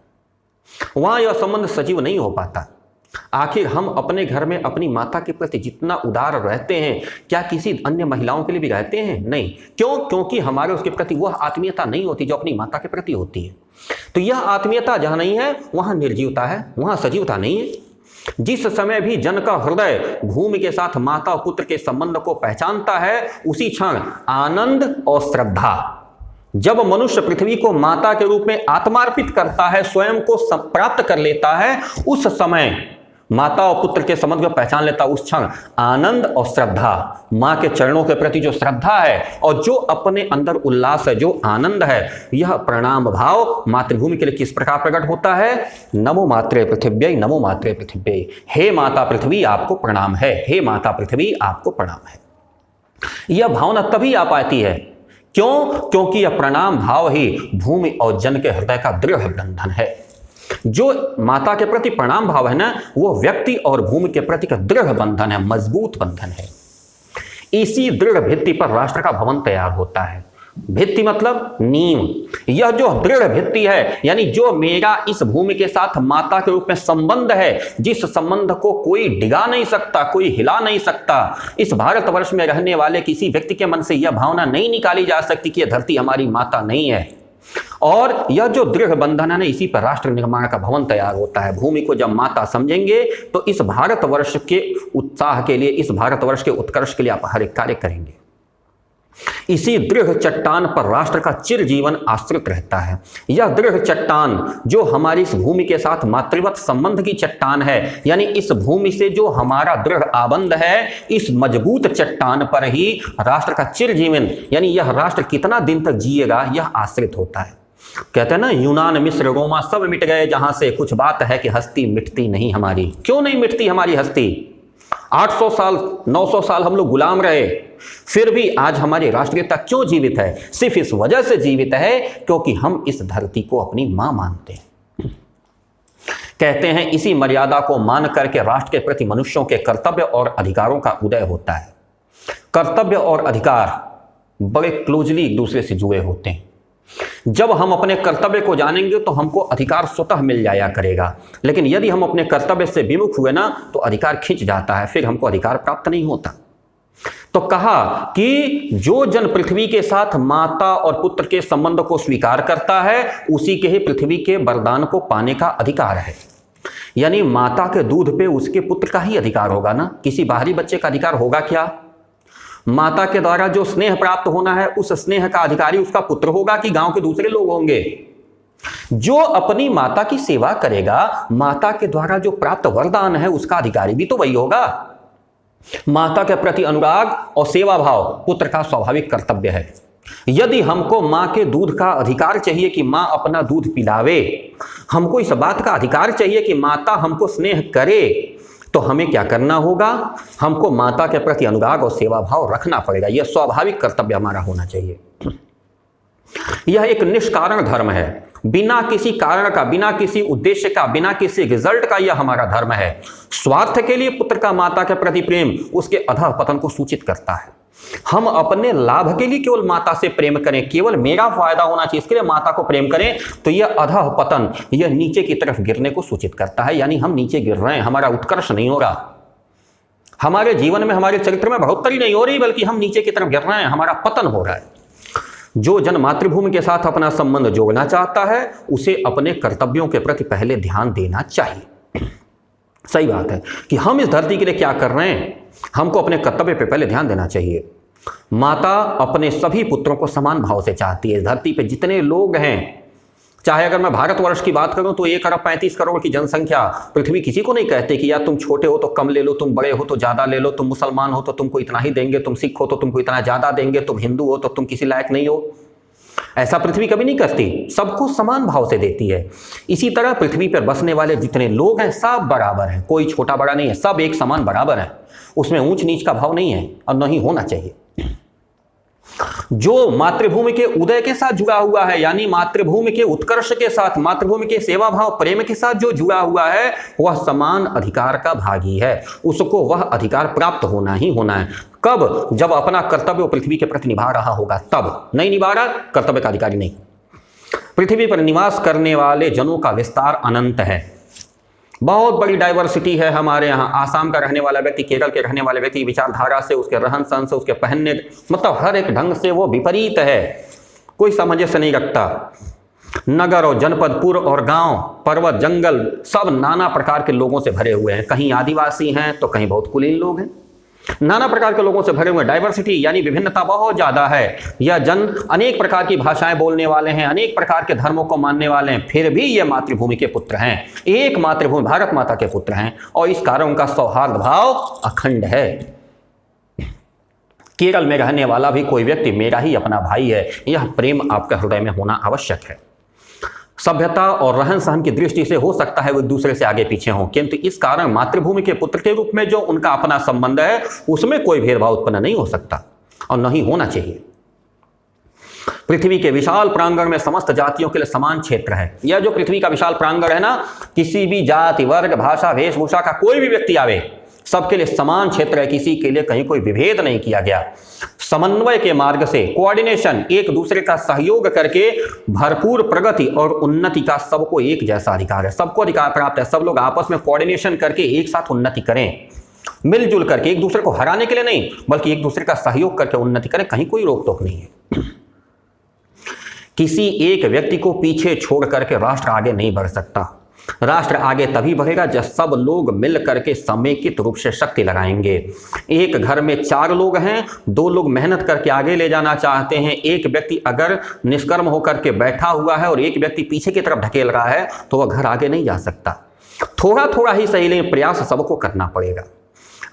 A: वहां यह संबंध सजीव नहीं हो पाता। आखिर हम अपने घर में अपनी माता के प्रति जितना उदार रहते हैं, क्या किसी अन्य महिलाओं के लिए भी रहते हैं? नहीं। क्यों? क्योंकि हमारे उसके प्रति वह आत्मीयता नहीं होती जो अपनी माता के प्रति होती है। तो यह आत्मीयता जहां नहीं है, वहां निर्जीवता है, वहां सजीवता नहीं है। जिस समय भी जन का हृदय भूमि के साथ माता और पुत्र के संबंध को पहचानता है, उसी क्षण आनंद और श्रद्धा, जब मनुष्य पृथ्वी को माता के रूप में आत्मार्पित करता है, स्वयं को प्राप्त कर लेता है, उस समय माता और पुत्र के संबंध को पहचान लेता, उस क्षण आनंद और श्रद्धा, मां के चरणों के प्रति जो श्रद्धा है और जो अपने अंदर उल्लास है, जो आनंद है, यह प्रणाम भाव मातृभूमि के लिए किस प्रकार प्रकट होता है? नमो मात्रे पृथिव्यै, नमो मात्रे पृथिव्यै। हे माता पृथ्वी आपको प्रणाम है, हे माता पृथ्वी आपको प्रणाम है। यह भावना तभी आ पाती है। क्यों? क्योंकि यह प्रणाम भाव ही भूमि और जन के हृदय का दृढ़ बंधन है। जो माता के प्रति प्रणाम भाव है ना, वो व्यक्ति और भूमि के प्रति का दृढ़ बंधन है, मजबूत बंधन है। इसी दृढ़ भित्ति पर राष्ट्र का भवन तैयार होता है। भित्ति मतलब नींव। यह जो दृढ़ भित्ति है, यानी जो मेरा इस भूमि के साथ माता के रूप में संबंध है, जिस संबंध को कोई डिगा नहीं सकता, कोई हिला नहीं सकता। इस भारतवर्ष में रहने वाले किसी व्यक्ति के मन से यह भावना नहीं निकाली जा सकती कि यह धरती हमारी माता नहीं है। और यह जो दृढ़ बंधन है, इसी पर राष्ट्र निर्माण का भवन तैयार होता है। भूमि को जब माता समझेंगे तो इस भारतवर्ष के उत्साह के लिए, इस भारतवर्ष के उत्कर्ष के लिए आप हर एक कार्य करेंगे। इसी दृढ़ चट्टान पर राष्ट्र का चिर जीवन आश्रित रहता है। यह दृढ़ चट्टान जो हमारी इस भूमि के साथ मातृवत संबंध की चट्टान है, यानी इस भूमि से जो हमारा दृढ़ आबंध है, इस मजबूत चट्टान पर ही राष्ट्र का चिर जीवन, यानी यह राष्ट्र कितना दिन तक जिएगा, यह आश्रित होता है। कहते हैं ना, यूनान मिस्र रोमा सब मिट गए जहां से, कुछ बात है कि हस्ती मिटती नहीं हमारी। क्यों नहीं मिटती हमारी हस्ती? 800 साल 900 साल हम लोग गुलाम रहे, फिर भी आज हमारी राष्ट्रीयता क्यों जीवित है? सिर्फ इस वजह से जीवित है क्योंकि हम इस धरती को अपनी मां मानते हैं। कहते हैं इसी मर्यादा को मान करके राष्ट्र के प्रति मनुष्यों के कर्तव्य और अधिकारों का उदय होता है। कर्तव्य और अधिकार बड़े क्लोजली एक दूसरे से जुड़े होते हैं। जब हम अपने कर्तव्य को जानेंगे तो हमको अधिकार स्वतः मिल जाया करेगा, लेकिन यदि हम अपने कर्तव्य से विमुख हुए ना, तो अधिकार खिंच जाता है, फिर हमको अधिकार प्राप्त नहीं होता। तो कहा कि जो जन पृथ्वी के साथ माता और पुत्र के संबंध को स्वीकार करता है उसी के ही पृथ्वी के वरदान को पाने का अधिकार है। यानी माता के दूध पे उसके पुत्र का ही अधिकार होगा ना, किसी बाहरी बच्चे का अधिकार होगा क्या? माता के द्वारा जो स्नेह प्राप्त होना है उस स्नेह का अधिकारी उसका पुत्र होगा कि गांव के दूसरे लोग होंगे? जो अपनी माता की सेवा करेगा, माता के द्वारा जो प्राप्त वरदान है उसका अधिकारी भी तो वही होगा। माता के प्रति अनुराग और सेवा भाव पुत्र का स्वाभाविक कर्तव्य है। यदि हमको मां के दूध का अधिकार चाहिए कि मां अपना दूध पिलावे, हमको इस बात का अधिकार चाहिए कि माता हमको स्नेह करे, तो हमें क्या करना होगा? हमको माता के प्रति अनुराग और सेवा भाव रखना पड़ेगा। यह स्वाभाविक कर्तव्य हमारा होना चाहिए। यह एक निष्कारण धर्म है, बिना किसी कारण का, बिना किसी उद्देश्य का, बिना किसी रिजल्ट का यह हमारा धर्म है। स्वार्थ के लिए पुत्र का माता के प्रति प्रेम उसके अधःपतन को सूचित करता है। हम अपने लाभ के लिए केवल माता से प्रेम करें, केवल मेरा फायदा होना चाहिए इसके लिए माता को प्रेम करें, तो यह अधःपतन, यह नीचे की तरफ गिरने को सूचित करता है। यानी हम नीचे गिर रहे हैं, हमारा उत्कर्ष नहीं हो रहा, हमारे जीवन में, हमारे चरित्र में बढ़ोतरी नहीं हो रही, बल्कि हम नीचे की तरफ गिर रहे हैं, हमारा पतन हो रहा है। जो जन मातृभूमि के साथ अपना संबंध जोड़ना चाहता है उसे अपने कर्तव्यों के प्रति पहले ध्यान देना चाहिए। सही बात है कि हम इस धरती के लिए क्या कर रहे हैं, हमको अपने कर्तव्य पे पहले ध्यान देना चाहिए। माता अपने सभी पुत्रों को समान भाव से चाहती है। इस धरती पे जितने लोग हैं, चाहे अगर मैं भारतवर्ष की बात करूं तो 1,35 करोड़ की जनसंख्या, पृथ्वी किसी को नहीं कहते कि यार तुम छोटे हो तो कम ले लो, तुम बड़े हो तो ज्यादा ले लो, तुम मुसलमान हो तो तुमको इतना ही देंगे, तुम सिख हो तो तुमको इतना ज्यादा देंगे, तुम हिंदू हो तो तुम किसी लायक नहीं हो। ऐसा पृथ्वी कभी नहीं करती, सबको समान भाव से देती है। इसी तरह पृथ्वी पर बसने वाले जितने लोग हैं सब बराबर हैं, कोई छोटा बड़ा नहीं है, सब एक समान बराबर है। उसमें ऊंच नीच का भाव नहीं है और नहीं होना चाहिए। जो मातृभूमि के उदय के साथ जुड़ा हुआ है, यानी मातृभूमि के उत्कर्ष के साथ, मातृभूमि के सेवा भाव प्रेम के साथ जो जुड़ा हुआ है, वह समान अधिकार का भागी है। उसको वह अधिकार प्राप्त होना ही होना है। कब? जब अपना कर्तव्य पृथ्वी के प्रति निभा रहा होगा, तब। नहीं निभा रहा, कर्तव्य का अधिकारी नहीं। पृथ्वी पर निवास करने वाले जनों का विस्तार अनंत है, बहुत बड़ी डाइवर्सिटी है हमारे यहाँ। आसाम का रहने वाला व्यक्ति, केरल के रहने वाले व्यक्ति, विचारधारा से, उसके रहन सहन से, उसके पहनने, मतलब हर एक ढंग से वो विपरीत है, कोई सामंजस्य नहीं रखता। नगर और जनपद, पूर्व और गांव, पर्वत, जंगल, सब नाना प्रकार के लोगों से भरे हुए हैं। कहीं आदिवासी हैं तो कहीं बहुत कुलीन लोग हैं, नाना प्रकार के लोगों से भरे हुए। डाइवर्सिटी यानी विभिन्नता बहुत ज्यादा है। यह जन अनेक प्रकार की भाषाएं बोलने वाले हैं, अनेक प्रकार के धर्मों को मानने वाले हैं, फिर भी ये मातृभूमि के पुत्र हैं, एक मातृभूमि भारत माता के पुत्र हैं, और इस कारण उनका सौहार्द भाव अखंड है। केरल में रहने वाला भी कोई व्यक्ति मेरा ही अपना भाई है, यह प्रेम आपके हृदय में होना आवश्यक है। सभ्यता और रहन सहन की दृष्टि से हो सकता है वो एक दूसरे से आगे पीछे हों, किंतु इस कारण मातृभूमि के पुत्र के रूप में जो उनका अपना संबंध है उसमें कोई भेदभाव उत्पन्न नहीं हो सकता और नहीं होना चाहिए। पृथ्वी के विशाल प्रांगण में समस्त जातियों के लिए समान क्षेत्र है। यह जो पृथ्वी का विशाल प्रांगण है ना, किसी भी जाति, वर्ग, भाषा, वेशभूषा का कोई भी व्यक्ति आवे, सबके लिए समान क्षेत्र है, किसी के लिए कहीं कोई विभेद नहीं किया गया। समन्वय के मार्ग से, कोऑर्डिनेशन, एक दूसरे का सहयोग करके भरपूर प्रगति और उन्नति का सबको एक जैसा अधिकार है, सबको अधिकार प्राप्त है। सब लोग आपस में कोऑर्डिनेशन करके एक साथ उन्नति करें, मिलजुल करके, एक दूसरे को हराने के लिए नहीं बल्कि एक दूसरे का सहयोग करके उन्नति करें, कहीं कोई रोक टोक नहीं है। किसी एक व्यक्ति को पीछे छोड़ करके राष्ट्र आगे नहीं बढ़ सकता। राष्ट्र आगे तभी बढ़ेगा जब सब लोग मिल करके समेकित रूप से शक्ति लगाएंगे। एक घर में 4 लोग हैं, 2 लोग मेहनत करके आगे ले जाना चाहते हैं, एक व्यक्ति अगर निष्कर्म होकर के बैठा हुआ है और एक व्यक्ति पीछे की तरफ ढकेल रहा है तो वह घर आगे नहीं जा सकता। थोड़ा थोड़ा ही सही लेकिन प्रयास सबको करना पड़ेगा।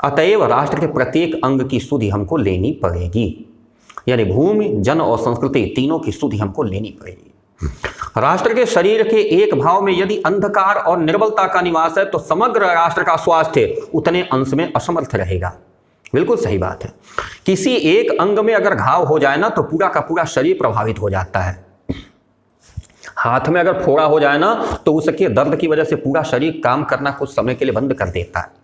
A: अतएव राष्ट्र के प्रत्येक अंग की सुधि हमको लेनी पड़ेगी, यानी भूमि, जन और संस्कृति तीनों की सुधि हमको लेनी पड़ेगी। राष्ट्र के शरीर के एक भाव में यदि अंधकार और निर्बलता का निवास है तो समग्र राष्ट्र का स्वास्थ्य उतने अंश में असमर्थ रहेगा। बिल्कुल सही बात है। किसी एक अंग में अगर घाव हो जाए ना तो पूरा का पूरा शरीर प्रभावित हो जाता है। हाथ में अगर फोड़ा हो जाए ना तो उसके दर्द की वजह से पूरा शरीर काम करना कुछ समय के लिए बंद कर देता है।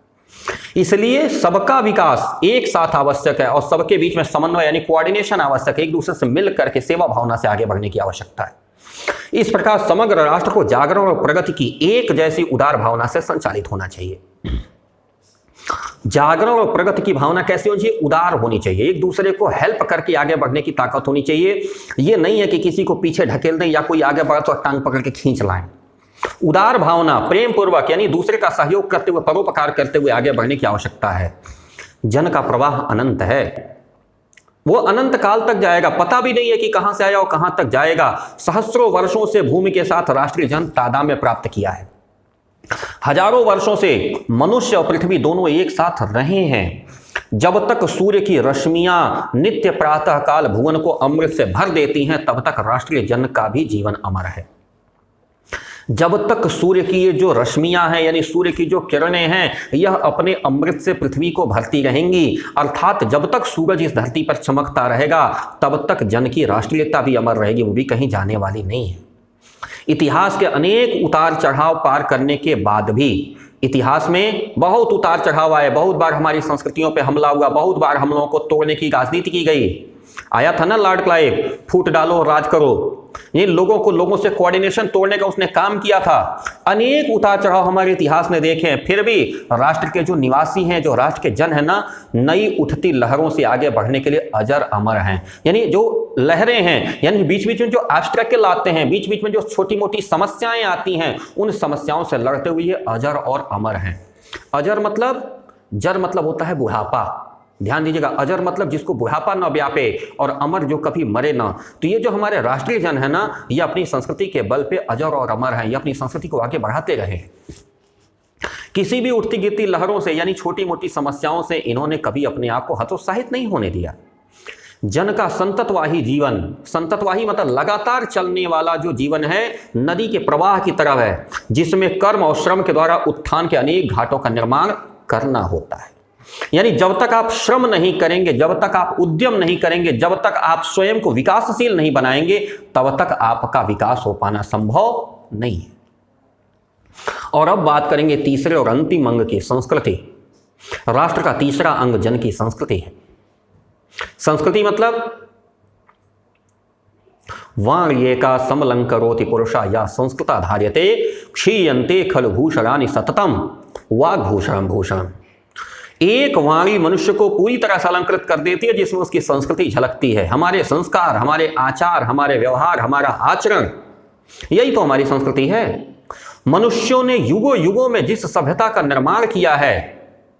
A: इसलिए सबका विकास एक साथ आवश्यक है और सबके बीच में समन्वय यानी कोऑर्डिनेशन आवश्यक है, एक दूसरे से मिल करके सेवा भावना से आगे बढ़ने की आवश्यकता है। इस प्रकार समग्र राष्ट्र को जागरण और प्रगति की एक जैसी उदार भावना से संचालित होना चाहिए। जागरण और प्रगति की भावना कैसी होनी चाहिए? उदार होनी चाहिए, एक दूसरे को हेल्प करके आगे बढ़ने की ताकत होनी चाहिए। ये नहीं है कि किसी को पीछे ढकेल दें या कोई आगे बढ़ा तो टांग पकड़ के खींच लाएं। उदार भावना, प्रेम पूर्वक यानी दूसरे का सहयोग करते हुए, परोपकार करते हुए आगे बढ़ने की आवश्यकता है। जन का प्रवाह अनंत है, वो अनंत काल तक जाएगा, पता भी नहीं है कि कहां से आया और कहां तक जाएगा। सहस्रों वर्षों से भूमि के साथ राष्ट्रीय जन तादात्म्य प्राप्त किया है। हजारों वर्षों से मनुष्य और पृथ्वी दोनों एक साथ रहे हैं। जब तक सूर्य की रश्मियां नित्य प्रातः काल भुवन को अमृत से भर देती हैं, तब तक राष्ट्रीय जन का भी जीवन अमर है। जब तक सूर्य की ये जो रश्मियां हैं यानी सूर्य की जो किरणें हैं, यह अपने अमृत से पृथ्वी को भरती रहेंगी, अर्थात जब तक सूरज इस धरती पर चमकता रहेगा, तब तक जन की राष्ट्रीयता भी अमर रहेगी, वो भी कहीं जाने वाली नहीं है। इतिहास के अनेक उतार चढ़ाव पार करने के बाद भी, इतिहास में बहुत उतार चढ़ाव आए, बहुत बार हमारी संस्कृतियों पे हमला हुआ, बहुत बार हम लोगों को तोड़ने की राजनीति की गई। आया था ना लॉर्ड क्लाइव, फूट डालो राज करो, ये लोगों से कोऑर्डिनेशन तोड़ने का उसने काम किया था। अनेक उतार चढ़ाव हमारे इतिहास में देखे हैं, फिर भी राष्ट्र के जो निवासी हैं, जो राष्ट्र के जन हैं ना, नई उठती लहरों से आगे बढ़ने के लिए अजर अमर हैं। यानी जो लहरें हैं, यानी बीच बीच में जो ऑब्स्ट्रकल आते हैं, बीच बीच में जो छोटी मोटी समस्याएं आती हैं, उन समस्याओं से लड़ते हुए ये अजर और अमर हैं। अजर मतलब, जर मतलब होता है बुढ़ापा, ध्यान दीजिएगा, अजर मतलब जिसको बुढ़ापा न व्यापे, और अमर जो कभी मरे ना। तो ये जो हमारे राष्ट्रीय जन है ना, ये अपनी संस्कृति के बल पे अजर और अमर हैं, ये अपनी संस्कृति को आगे बढ़ाते रहे। किसी भी उठती गिरती लहरों से यानी छोटी मोटी समस्याओं से इन्होंने कभी अपने आप को हतोत्साहित नहीं होने दिया। जन का संततवाही जीवन, संततवाही मतलब लगातार चलने वाला जो जीवन है, नदी के प्रवाह की तरह है, जिसमें कर्म और श्रम के द्वारा उत्थान के अनेक घाटों का निर्माण करना होता है। यानी जब तक आप श्रम नहीं करेंगे, जब तक आप उद्यम नहीं करेंगे, जब तक आप स्वयं को विकासशील नहीं बनाएंगे, तब तक आपका विकास हो पाना संभव नहीं है। और अब बात करेंगे तीसरे और अंतिम अंग की, संस्कृति। राष्ट्र का तीसरा अंग जन की संस्कृति है। संस्कृति मतलब वाण्येका समलंकरोति पुरुषा या संस्कृता धार्यते क्षीयन्ते खलु भूषणानि सततम वाग्भूषणम भूषणम। एक वाणी मनुष्य को पूरी तरह से अलंकृत कर देती है, जिसमें उसकी संस्कृति झलकती है। हमारे संस्कार, हमारे आचार, हमारे व्यवहार, हमारा आचरण, यही तो हमारी संस्कृति है। मनुष्यों ने युगों युगों में जिस सभ्यता का निर्माण किया है,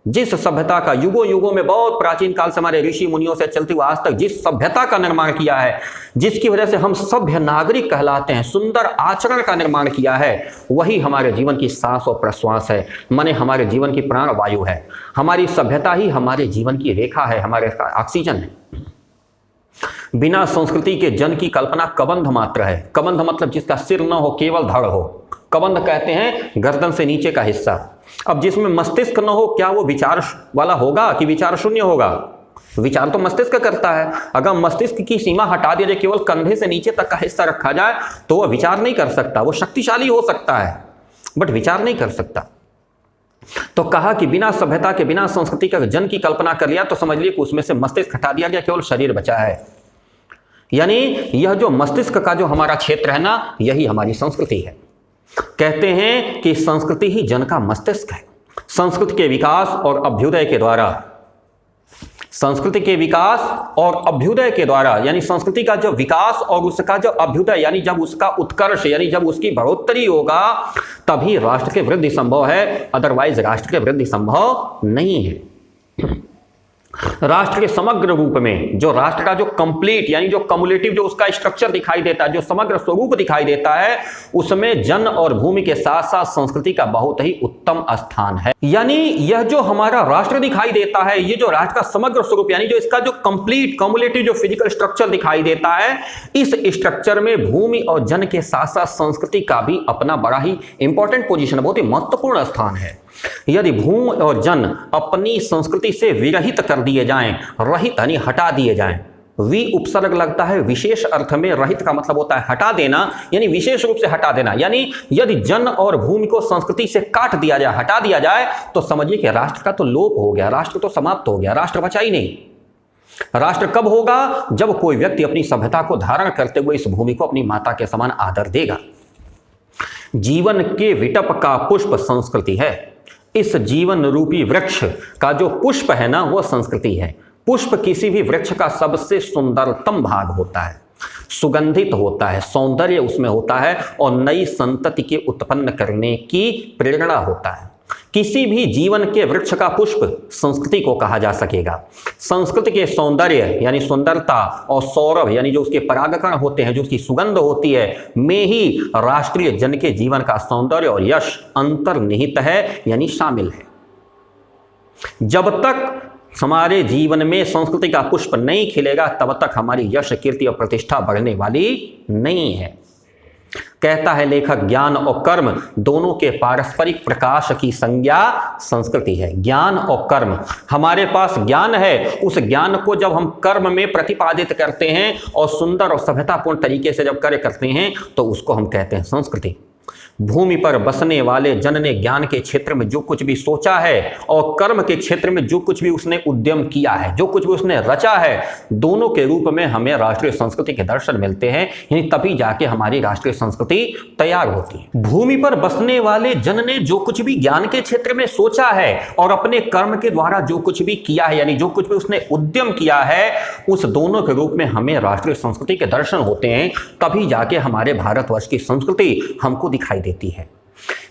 A: जिस सभ्यता का युगों युगों में, बहुत प्राचीन काल से हमारे ऋषि मुनियों से चलते हुए आज तक जिस सभ्यता का निर्माण किया है, जिसकी वजह से हम सभ्य नागरिक कहलाते हैं, सुंदर आचरण का निर्माण किया है, वही हमारे जीवन की सांस और प्रश्वास है, माने हमारे जीवन की प्राण वायु है। हमारी सभ्यता ही हमारे जीवन की रेखा है, हमारे ऑक्सीजन है। बिना संस्कृति के जन की कल्पना कबंध मात्र है। कबंध मतलब जिसका सिर न हो, केवल धड़ हो। कबंध कहते हैं गर्दन से नीचे का हिस्सा। अब जिसमें मस्तिष्क न हो, क्या वो विचार वाला होगा कि विचार शून्य होगा? विचार तो मस्तिष्क करता है। अगर मस्तिष्क की सीमा हटा दिया जाए, केवल कंधे से नीचे तक का हिस्सा रखा जाए, तो वह विचार नहीं कर सकता। वो शक्तिशाली हो सकता है बट विचार नहीं कर सकता। तो कहा कि बिना सभ्यता के, बिना संस्कृति का जन की कल्पना कर लिया तो समझ लिए कि उसमें से मस्तिष्क हटा दिया गया, केवल शरीर बचा है। यानी यह जो मस्तिष्क का जो हमारा क्षेत्र है ना, यही हमारी संस्कृति है। कहते हैं कि संस्कृति ही जन का मस्तिष्क है। संस्कृति के विकास और अभ्युदय के द्वारा, संस्कृति के विकास और अभ्युदय के द्वारा, यानी संस्कृति का जो विकास और उसका जो अभ्युदय, यानी जब उसका उत्कर्ष, यानी जब उसकी बढ़ोतरी होगा, तभी राष्ट्र की वृद्धि संभव है, अदरवाइज राष्ट्र की वृद्धि संभव नहीं है। राष्ट्र के समग्र रूप में, जो राष्ट्र का जो कंप्लीट यानी जो कम्युलेटिव जो उसका स्ट्रक्चर दिखाई देता है, जो समग्र स्वरूप दिखाई देता है, उसमें जन और भूमि के साथ साथ संस्कृति का बहुत ही उत्तम स्थान है। यानी यह जो हमारा राष्ट्र दिखाई देता है, ये जो राष्ट्र का समग्र स्वरूप यानी जो इसका जो कंप्लीट कम्युलेटिव जो फिजिकल स्ट्रक्चर दिखाई देता है, इस स्ट्रक्चर में भूमि और जन के साथ साथ संस्कृति का भी अपना बड़ा ही इंपॉर्टेंट पोजीशन, बहुत ही महत्वपूर्ण स्थान है। यदि भूमि और जन अपनी संस्कृति से विरहित कर दिए जाएं, रहित यानी हटा दिए जाएं, वि उपसर्ग लगता है विशेष अर्थ में, रहित का मतलब होता है हटा देना, यानी विशेष रूप से हटा देना। यानी यदि जन और भूमि को संस्कृति से काट दिया जाए, हटा दिया जाए, तो समझिए कि राष्ट्र का तो लोप हो गया, राष्ट्र तो समाप्त हो गया, राष्ट्र बचा ही नहीं। राष्ट्र कब होगा? जब कोई व्यक्ति अपनी सभ्यता को धारण करते हुए इस भूमि को अपनी माता के समान आदर देगा। जीवन के विटप का पुष्प संस्कृति है। इस जीवन रूपी वृक्ष का जो पुष्प है ना, वो संस्कृति है। पुष्प किसी भी वृक्ष का सबसे सुंदरतम भाग होता है, सुगंधित होता है, सौंदर्य उसमें होता है और नई संतति के उत्पन्न करने की प्रेरणा होता है। किसी भी जीवन के वृक्ष का पुष्प संस्कृति को कहा जा सकेगा। संस्कृति के सौंदर्य यानी सुंदरता और सौरभ यानी जो उसके परागकण होते हैं, जो उसकी सुगंध होती है, में ही राष्ट्रीय जन के जीवन का सौंदर्य और यश अंतर्निहित है यानी शामिल है। जब तक हमारे जीवन में संस्कृति का पुष्प नहीं खिलेगा तब तक हमारी यश, कीर्ति और प्रतिष्ठा बढ़ने वाली नहीं है। कहता है लेखक, ज्ञान और कर्म दोनों के पारस्परिक प्रकाश की संज्ञा संस्कृति है। ज्ञान और कर्म, हमारे पास ज्ञान है, उस ज्ञान को जब हम कर्म में प्रतिपादित करते हैं और सुंदर और सभ्यतापूर्ण तरीके से जब कार्य करते हैं तो उसको हम कहते हैं संस्कृति। भूमि पर बसने वाले जन ने ज्ञान के क्षेत्र में जो कुछ भी सोचा है और कर्म के क्षेत्र में जो कुछ भी उसने उद्यम किया है, जो कुछ भी उसने रचा है, दोनों के रूप में हमें राष्ट्रीय संस्कृति के दर्शन मिलते हैं। यानी तभी जाके हमारी राष्ट्रीय संस्कृति तैयार होती है। भूमि पर बसने वाले जन ने जो कुछ भी ज्ञान के क्षेत्र में सोचा है और अपने कर्म के द्वारा जो कुछ भी किया है, यानी जो कुछ भी उसने उद्यम किया है, उस दोनों के रूप में हमें राष्ट्रीय संस्कृति के दर्शन होते हैं। तभी जाके हमारे भारतवर्ष की संस्कृति हमको दिखाई देती है।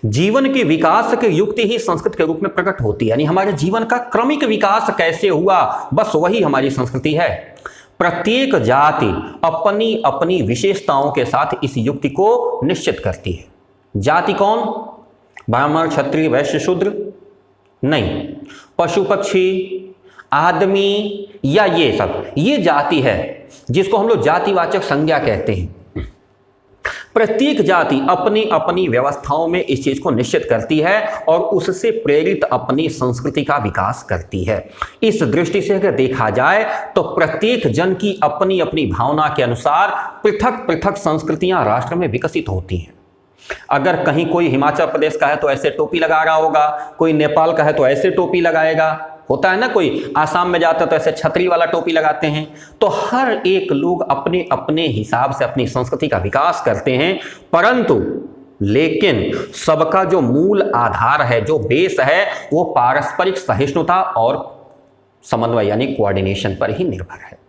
A: जीवन के विकास की युक्ति ही संस्कृत के रूप में प्रकट होती है। यानी हमारे जीवन का क्रमिक विकास कैसे हुआ, बस वही हमारी संस्कृति है। प्रत्येक जाति अपनी अपनी विशेषताओं के साथ इस युक्ति को निश्चित करती है। जाति कौन? ब्राह्मण, क्षत्रिय, वैश्य, शूद्र नहीं, पशु पक्षी, आदमी या ये सब, ये जाति है जिसको हम लोग जातिवाचक संज्ञा कहते हैं। प्रत्येक जाति अपनी अपनी व्यवस्थाओं में इस चीज को निश्चित करती है और उससे प्रेरित अपनी संस्कृति का विकास करती है। इस दृष्टि से अगर देखा जाए तो प्रत्येक जन की अपनी अपनी भावना के अनुसार पृथक पृथक संस्कृतियां राष्ट्र में विकसित होती हैं। अगर कहीं कोई हिमाचल प्रदेश का है तो ऐसे टोपी लगा रहा होगा, कोई नेपाल का है तो ऐसे टोपी लगाएगा, होता है ना, कोई आसाम में जाता है तो ऐसे छतरी वाला टोपी लगाते हैं। तो हर एक लोग अपने अपने हिसाब से अपनी संस्कृति का विकास करते हैं, परंतु लेकिन सबका जो मूल आधार है, जो बेस है, वो पारस्परिक सहिष्णुता और समन्वय यानी कोऑर्डिनेशन पर ही निर्भर है।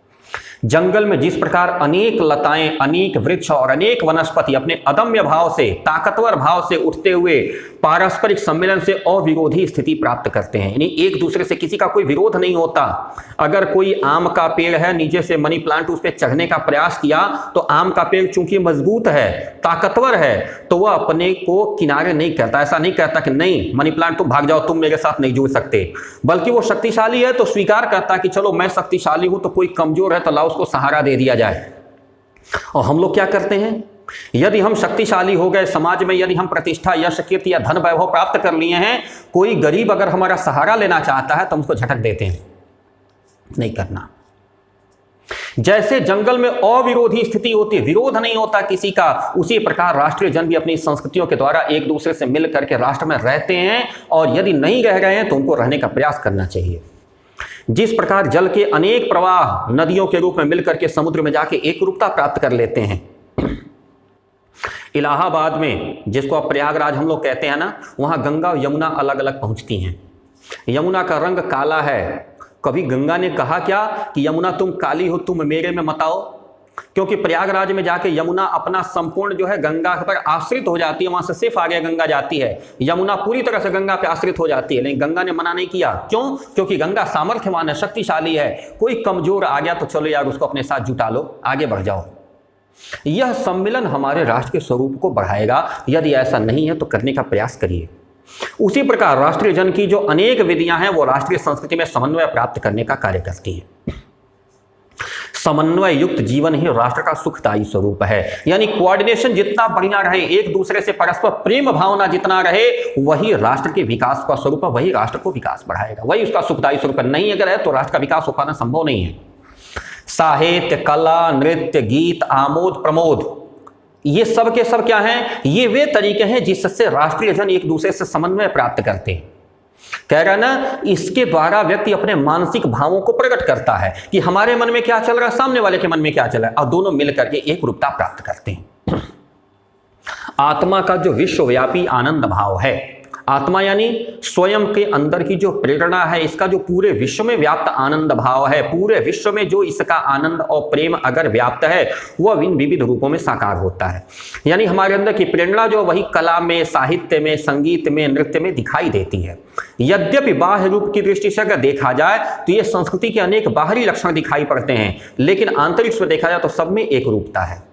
A: जंगल में जिस प्रकार अनेक लताएं, अनेक वृक्ष और अनेक वनस्पति अपने अदम्य भाव से, ताकतवर भाव से उठते हुए पारस्परिक सम्मेलन से अविरोधी स्थिति प्राप्त करते हैं, यानी एक दूसरे से किसी का कोई विरोध नहीं होता। अगर कोई आम का पेड़ है, नीचे से मनी प्लांट उस पर चढ़ने का प्रयास किया तो आम का पेड़ चूंकि मजबूत है, ताकतवर है, तो वह अपने को किनारे नहीं करता। ऐसा नहीं कहता कि नहीं मनी प्लांट तुम भाग जाओ, तुम मेरे साथ नहीं जुड़ सकते, बल्कि वो शक्तिशाली है तो स्वीकार करता कि चलो मैं शक्तिशाली हूं तो कोई कमजोर है तो लाओ उसको सहारा दे दिया जाए। और हम लोग क्या करते हैं, यदि हम शक्तिशाली हो गए समाज में, यदि हम प्रतिष्ठा, यश, कीर्ति या धन वैभव प्राप्त कर लिए हैं, कोई गरीब अगर हमारा सहारा लेना चाहता है तो हम उसको झटक देते हैं, नहीं करना। जैसे जंगल में अविरोधी स्थिति होती है, विरोध नहीं होता किसी का, उसी प्रकार राष्ट्रीय जन भी अपनी संस्कृतियों के द्वारा एक दूसरे से मिल करके राष्ट्र में रहते हैं और यदि नहीं रह रहे हैं तो उनको रहने का प्रयास करना चाहिए। जिस प्रकार जल के अनेक प्रवाह नदियों के रूप में मिलकर के समुद्र में जाके एक रूपता प्राप्त कर लेते हैं। इलाहाबाद में, जिसको अब प्रयागराज हम लोग कहते हैं ना, वहां गंगा और यमुना अलग अलग पहुंचती हैं। यमुना का रंग काला है। कभी गंगा ने कहा क्या कि यमुना तुम काली हो, तुम मेरे में मत आओ? क्योंकि प्रयागराज में जाके यमुना अपना संपूर्ण जो है गंगा पर आश्रित हो जाती है, वहां से सिर्फ आगे गंगा जाती है, यमुना पूरी तरह से गंगा पे आश्रित हो जाती है। लेकिन गंगा ने मना नहीं किया। क्यों? क्योंकि गंगा सामर्थ्यवान है, शक्तिशाली है। कोई कमजोर आ गया तो चलो यार उसको अपने साथ जुटा लो, आगे बढ़ जाओ। यह सम्मिलन हमारे राष्ट्र के स्वरूप को बढ़ाएगा। यदि ऐसा नहीं है तो करने का प्रयास करिए। उसी प्रकार राष्ट्रीय जन की जो अनेक विधियां हैं वो राष्ट्रीय संस्कृति में समन्वय प्राप्त करने का कार्य करती है। समन्वय युक्त जीवन ही राष्ट्र का सुखदायी स्वरूप है। यानी कोऑर्डिनेशन जितना बढ़िया रहे, एक दूसरे से परस्पर प्रेम भावना जितना रहे, वही राष्ट्र के विकास का स्वरूप है, वही राष्ट्र को विकास बढ़ाएगा, वही उसका सुखदायी स्वरूप है। नहीं अगर है तो राष्ट्र का विकास हो पाना संभव नहीं है। साहित्य, कला, नृत्य, गीत, आमोद प्रमोद, ये सब के सब क्या हैं? ये वे तरीके हैं जिससे राष्ट्रीय जन एक दूसरे से समन्वय प्राप्त करते हैं। कह रहा ना, इसके द्वारा व्यक्ति अपने मानसिक भावों को प्रकट करता है कि हमारे मन में क्या चल रहा है, सामने वाले के मन में क्या चल रहा है, और दोनों मिलकर के एक रूपता प्राप्त करते हैं। आत्मा का जो विश्वव्यापी आनंद भाव है, आत्मा यानी स्वयं के अंदर की जो प्रेरणा है, इसका जो पूरे विश्व में व्याप्त आनंद भाव है, पूरे विश्व में जो इसका आनंद और प्रेम अगर व्याप्त है वह इन विविध रूपों में साकार होता है। यानी हमारे अंदर की प्रेरणा जो वही कला में, साहित्य में, संगीत में, नृत्य में दिखाई देती है। यद्यपि बाह्य रूप की दृष्टि से अगर देखा जाए तो ये संस्कृति के अनेक बाहरी लक्षण दिखाई पड़ते हैं, लेकिन आंतरिक से देखा जाए तो सब में एक रूपता है।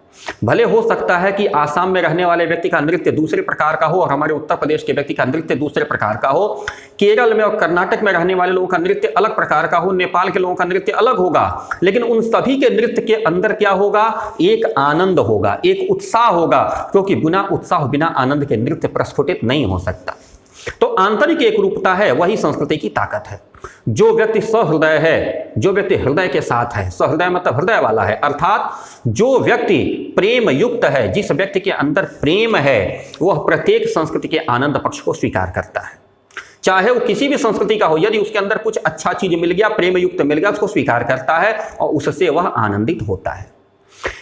A: भले हो सकता है कि आसाम में रहने वाले व्यक्ति का नृत्य दूसरे प्रकार का हो और हमारे उत्तर प्रदेश के व्यक्ति का नृत्य दूसरे प्रकार का हो, केरल में और कर्नाटक में रहने वाले लोगों का नृत्य अलग प्रकार का हो, नेपाल के लोगों का नृत्य अलग होगा, लेकिन उन सभी के नृत्य के अंदर क्या होगा? एक आनंद होगा, एक उत्साह होगा, क्योंकि बिना उत्साह, बिना आनंद के नृत्य प्रस्फुटित नहीं हो सकता। तो आंतरिक एक रूपता है, वही संस्कृति की ताकत है। जो व्यक्ति सहृदय है, जो व्यक्ति हृदय के साथ है, सहृदय मतलब हृदय वाला है, अर्थात जो व्यक्ति प्रेम युक्त है, जिस व्यक्ति के अंदर प्रेम है, वह प्रत्येक संस्कृति के आनंद पक्ष को स्वीकार करता है। चाहे वो किसी भी संस्कृति का हो, यदि उसके अंदर कुछ अच्छा चीज मिल गया, प्रेम युक्त मिल गया, उसको स्वीकार करता है और उससे वह आनंदित होता है।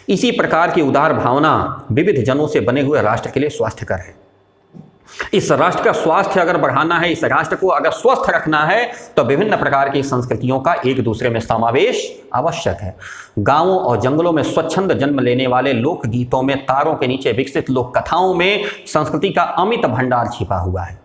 A: इसी प्रकार की उदार भावना विविध जनों से बने हुए राष्ट्र के लिए स्वास्थ्यकर है। इस राष्ट्र का स्वास्थ्य अगर बढ़ाना है, इस राष्ट्र को अगर स्वस्थ रखना है, तो विभिन्न प्रकार की संस्कृतियों का एक दूसरे में समावेश आवश्यक है। गांवों और जंगलों में स्वच्छंद जन्म लेने वाले लोकगीतों में, तारों के नीचे विकसित लोक कथाओं में संस्कृति का अमित भंडार छिपा हुआ है।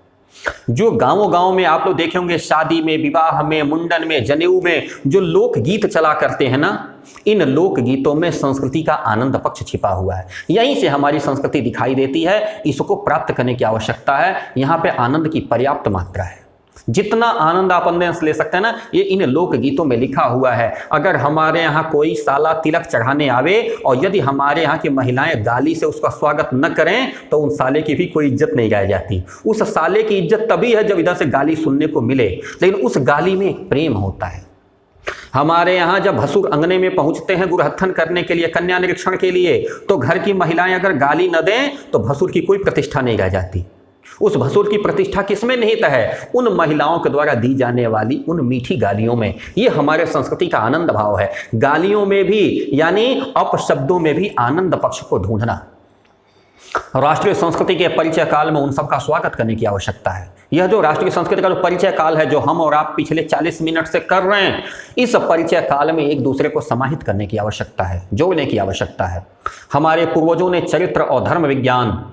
A: जो गांवों में आप लोग देखे होंगे, शादी में, विवाह में, मुंडन में, जनेऊ में जो लोकगीत चला करते हैं ना, इन लोकगीतों में संस्कृति का आनंद पक्ष छिपा हुआ है। यहीं से हमारी संस्कृति दिखाई देती है। इसको प्राप्त करने की आवश्यकता है। यहाँ पे आनंद की पर्याप्त मात्रा है। जितना आनंद आप अंदर से ले सकते हैं ना, ये इन लोकगीतों में लिखा हुआ है। अगर हमारे यहाँ कोई साला तिलक चढ़ाने आवे और यदि हमारे यहाँ की महिलाएं गाली से उसका स्वागत न करें, तो उन साले की भी कोई इज्जत नहीं गाई जाती। उस साले की इज्जत तभी है जब इधर से गाली सुनने को मिले, लेकिन उस गाली में एक प्रेम होता है। हमारे यहाँ जब भसुर अंगने में पहुंचते हैं गुरहत्थन करने के लिए, कन्या निरीक्षण के लिए, तो घर की महिलाएं अगर गाली न दें तो भसुर की कोई प्रतिष्ठा नहीं रह जाती। उस भसुर की प्रतिष्ठा किसमें निहित है? उन महिलाओं के द्वारा दी जाने वाली उन मीठी गालियों में। ये हमारे संस्कृति का आनंद भाव है। गालियों में भी, यानी अपशब्दों में भी आनंद पक्ष को ढूंढना। राष्ट्रीय संस्कृति के परिचय काल में उन सबका स्वागत करने की आवश्यकता है। यह जो राष्ट्रीय संस्कृति का जो परिचय काल है, जो हम और आप पिछले 40 मिनट से कर रहे हैं, इस परिचय काल में एक दूसरे को समाहित करने की आवश्यकता है, जोड़ने की आवश्यकता है। हमारे पूर्वजों ने चरित्र और धर्म विज्ञान,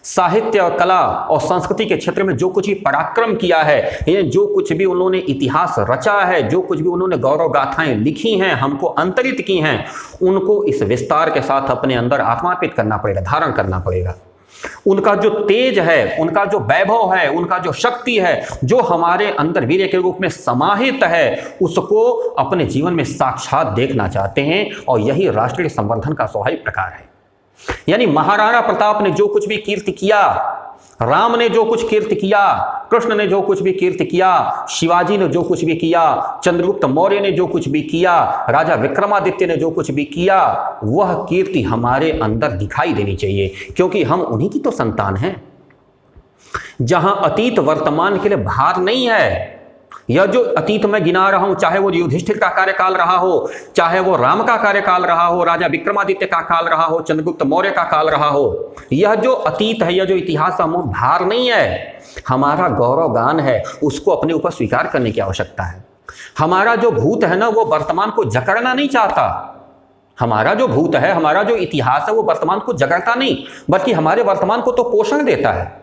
A: साहित्य और कला और संस्कृति के क्षेत्र में जो कुछ भी पराक्रम किया है, ये जो कुछ भी उन्होंने इतिहास रचा है, जो कुछ भी उन्होंने गौरव गाथाएं लिखी हैं, हमको अंतरित की हैं, उनको इस विस्तार के साथ अपने अंदर आत्मार्पित करना पड़ेगा, धारण करना पड़ेगा। उनका जो तेज है, उनका जो वैभव है, उनका जो शक्ति है, जो हमारे अंदर वीर्य के रूप में समाहित है, उसको अपने जीवन में साक्षात देखना चाहते हैं। और यही राष्ट्रीय संवर्धन का स्वाभाविक प्रकार है। यानी महाराणा प्रताप ने जो कुछ भी कीर्ति किया, राम ने जो कुछ कीर्ति किया, कृष्ण ने जो कुछ भी कीर्ति किया, शिवाजी ने जो कुछ भी किया, चंद्रगुप्त मौर्य ने जो कुछ भी किया, राजा विक्रमादित्य ने जो कुछ भी किया, वह कीर्ति हमारे अंदर दिखाई देनी चाहिए, क्योंकि हम उन्हीं की तो संतान हैं। जहां अतीत वर्तमान के लिए भार नहीं है। यह जो अतीत में गिना रहा हूं, चाहे वो युधिष्ठिर का कार्यकाल रहा हो, चाहे वो राम का कार्यकाल रहा हो, राजा विक्रमादित्य का काल रहा हो, चंद्रगुप्त मौर्य का काल रहा हो, यह जो अतीत है, यह जो इतिहास है, भार नहीं है, हमारा गौरव गान है। उसको अपने ऊपर स्वीकार करने की आवश्यकता है। हमारा जो भूत है ना, वो वर्तमान को जकड़ना नहीं चाहता। हमारा जो भूत है, हमारा जो इतिहास है, वो वर्तमान को जकड़ता नहीं, बल्कि हमारे वर्तमान को तो पोषण देता है,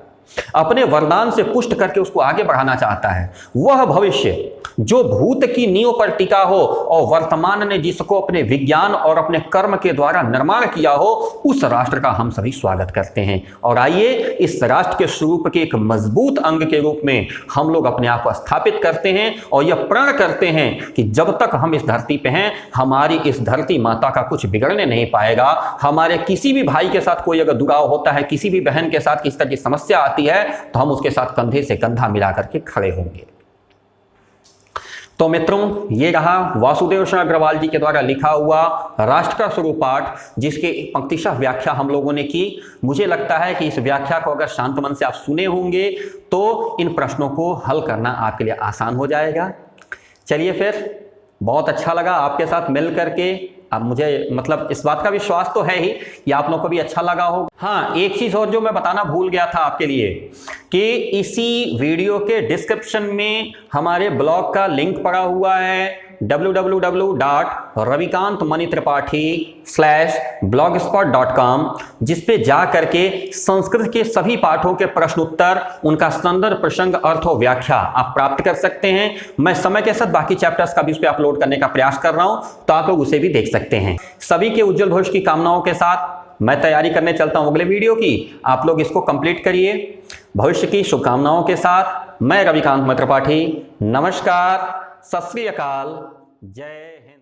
A: अपने वरदान से पुष्ट करके उसको आगे बढ़ाना चाहता है। वह भविष्य जो भूत की नींव पर टिका हो और वर्तमान ने जिसको अपने विज्ञान और अपने कर्म के द्वारा निर्माण किया हो, उस राष्ट्र का हम सभी स्वागत करते हैं। और आइए इस राष्ट्र के स्वरूप के एक मजबूत अंग के रूप में हम लोग अपने आप को स्थापित करते हैं और यह प्रण करते हैं कि जब तक हम इस धरती पे हैं, हमारी इस धरती माता का कुछ बिगड़ने नहीं पाएगा। हमारे किसी भी भाई के साथ कोई अगर दुराव होता है, किसी भी बहन के साथ किसी तरह की समस्या आती है, तो हम उसके साथ कंधे से कंधा मिला करके खड़े होंगे। तो मित्रों, ये रहा वासुदेव शरण अग्रवाल जी के द्वारा लिखा हुआ राष्ट्र का स्वरूप पाठ, जिसके पंक्तिशः व्याख्या हम लोगों ने की। मुझे लगता है कि इस व्याख्या को अगर शांत मन से आप सुने होंगे तो इन प्रश्नों को हल करना आपके लिए आसान हो जाएगा। चलिए फिर, बहुत अच्छा लगा आपके साथ मिल करके। अब मुझे मतलब इस बात का विश्वास तो है ही कि आप लोगों को भी अच्छा लगा होगा। हाँ, एक चीज और जो मैं बताना भूल गया था आपके लिए कि इसी वीडियो के डिस्क्रिप्शन में हमारे ब्लॉग का लिंक पड़ा हुआ है www.ravikantmanitripathi/blogspot.com, जिसपे जा करके संस्कृत के सभी पाठों के प्रश्न उत्तर, उनका संदर्भ, प्रसंग, अर्थ और व्याख्या आप प्राप्त कर सकते हैं। मैं समय के साथ बाकी चैप्टर्स का भी उस पर अपलोड करने का प्रयास कर रहा हूं, तो आप लोग उसे भी देख सकते हैं। सभी के उज्जवल भविष्य की कामनाओं के साथ मैं तैयारी करने चलता हूं अगले वीडियो की। आप लोग इसको कंप्लीट करिए। भविष्य की शुभकामनाओं के साथ मैं रविकांत त्रिपाठी। नमस्कार, सत श्री अकाल, जय हिंद।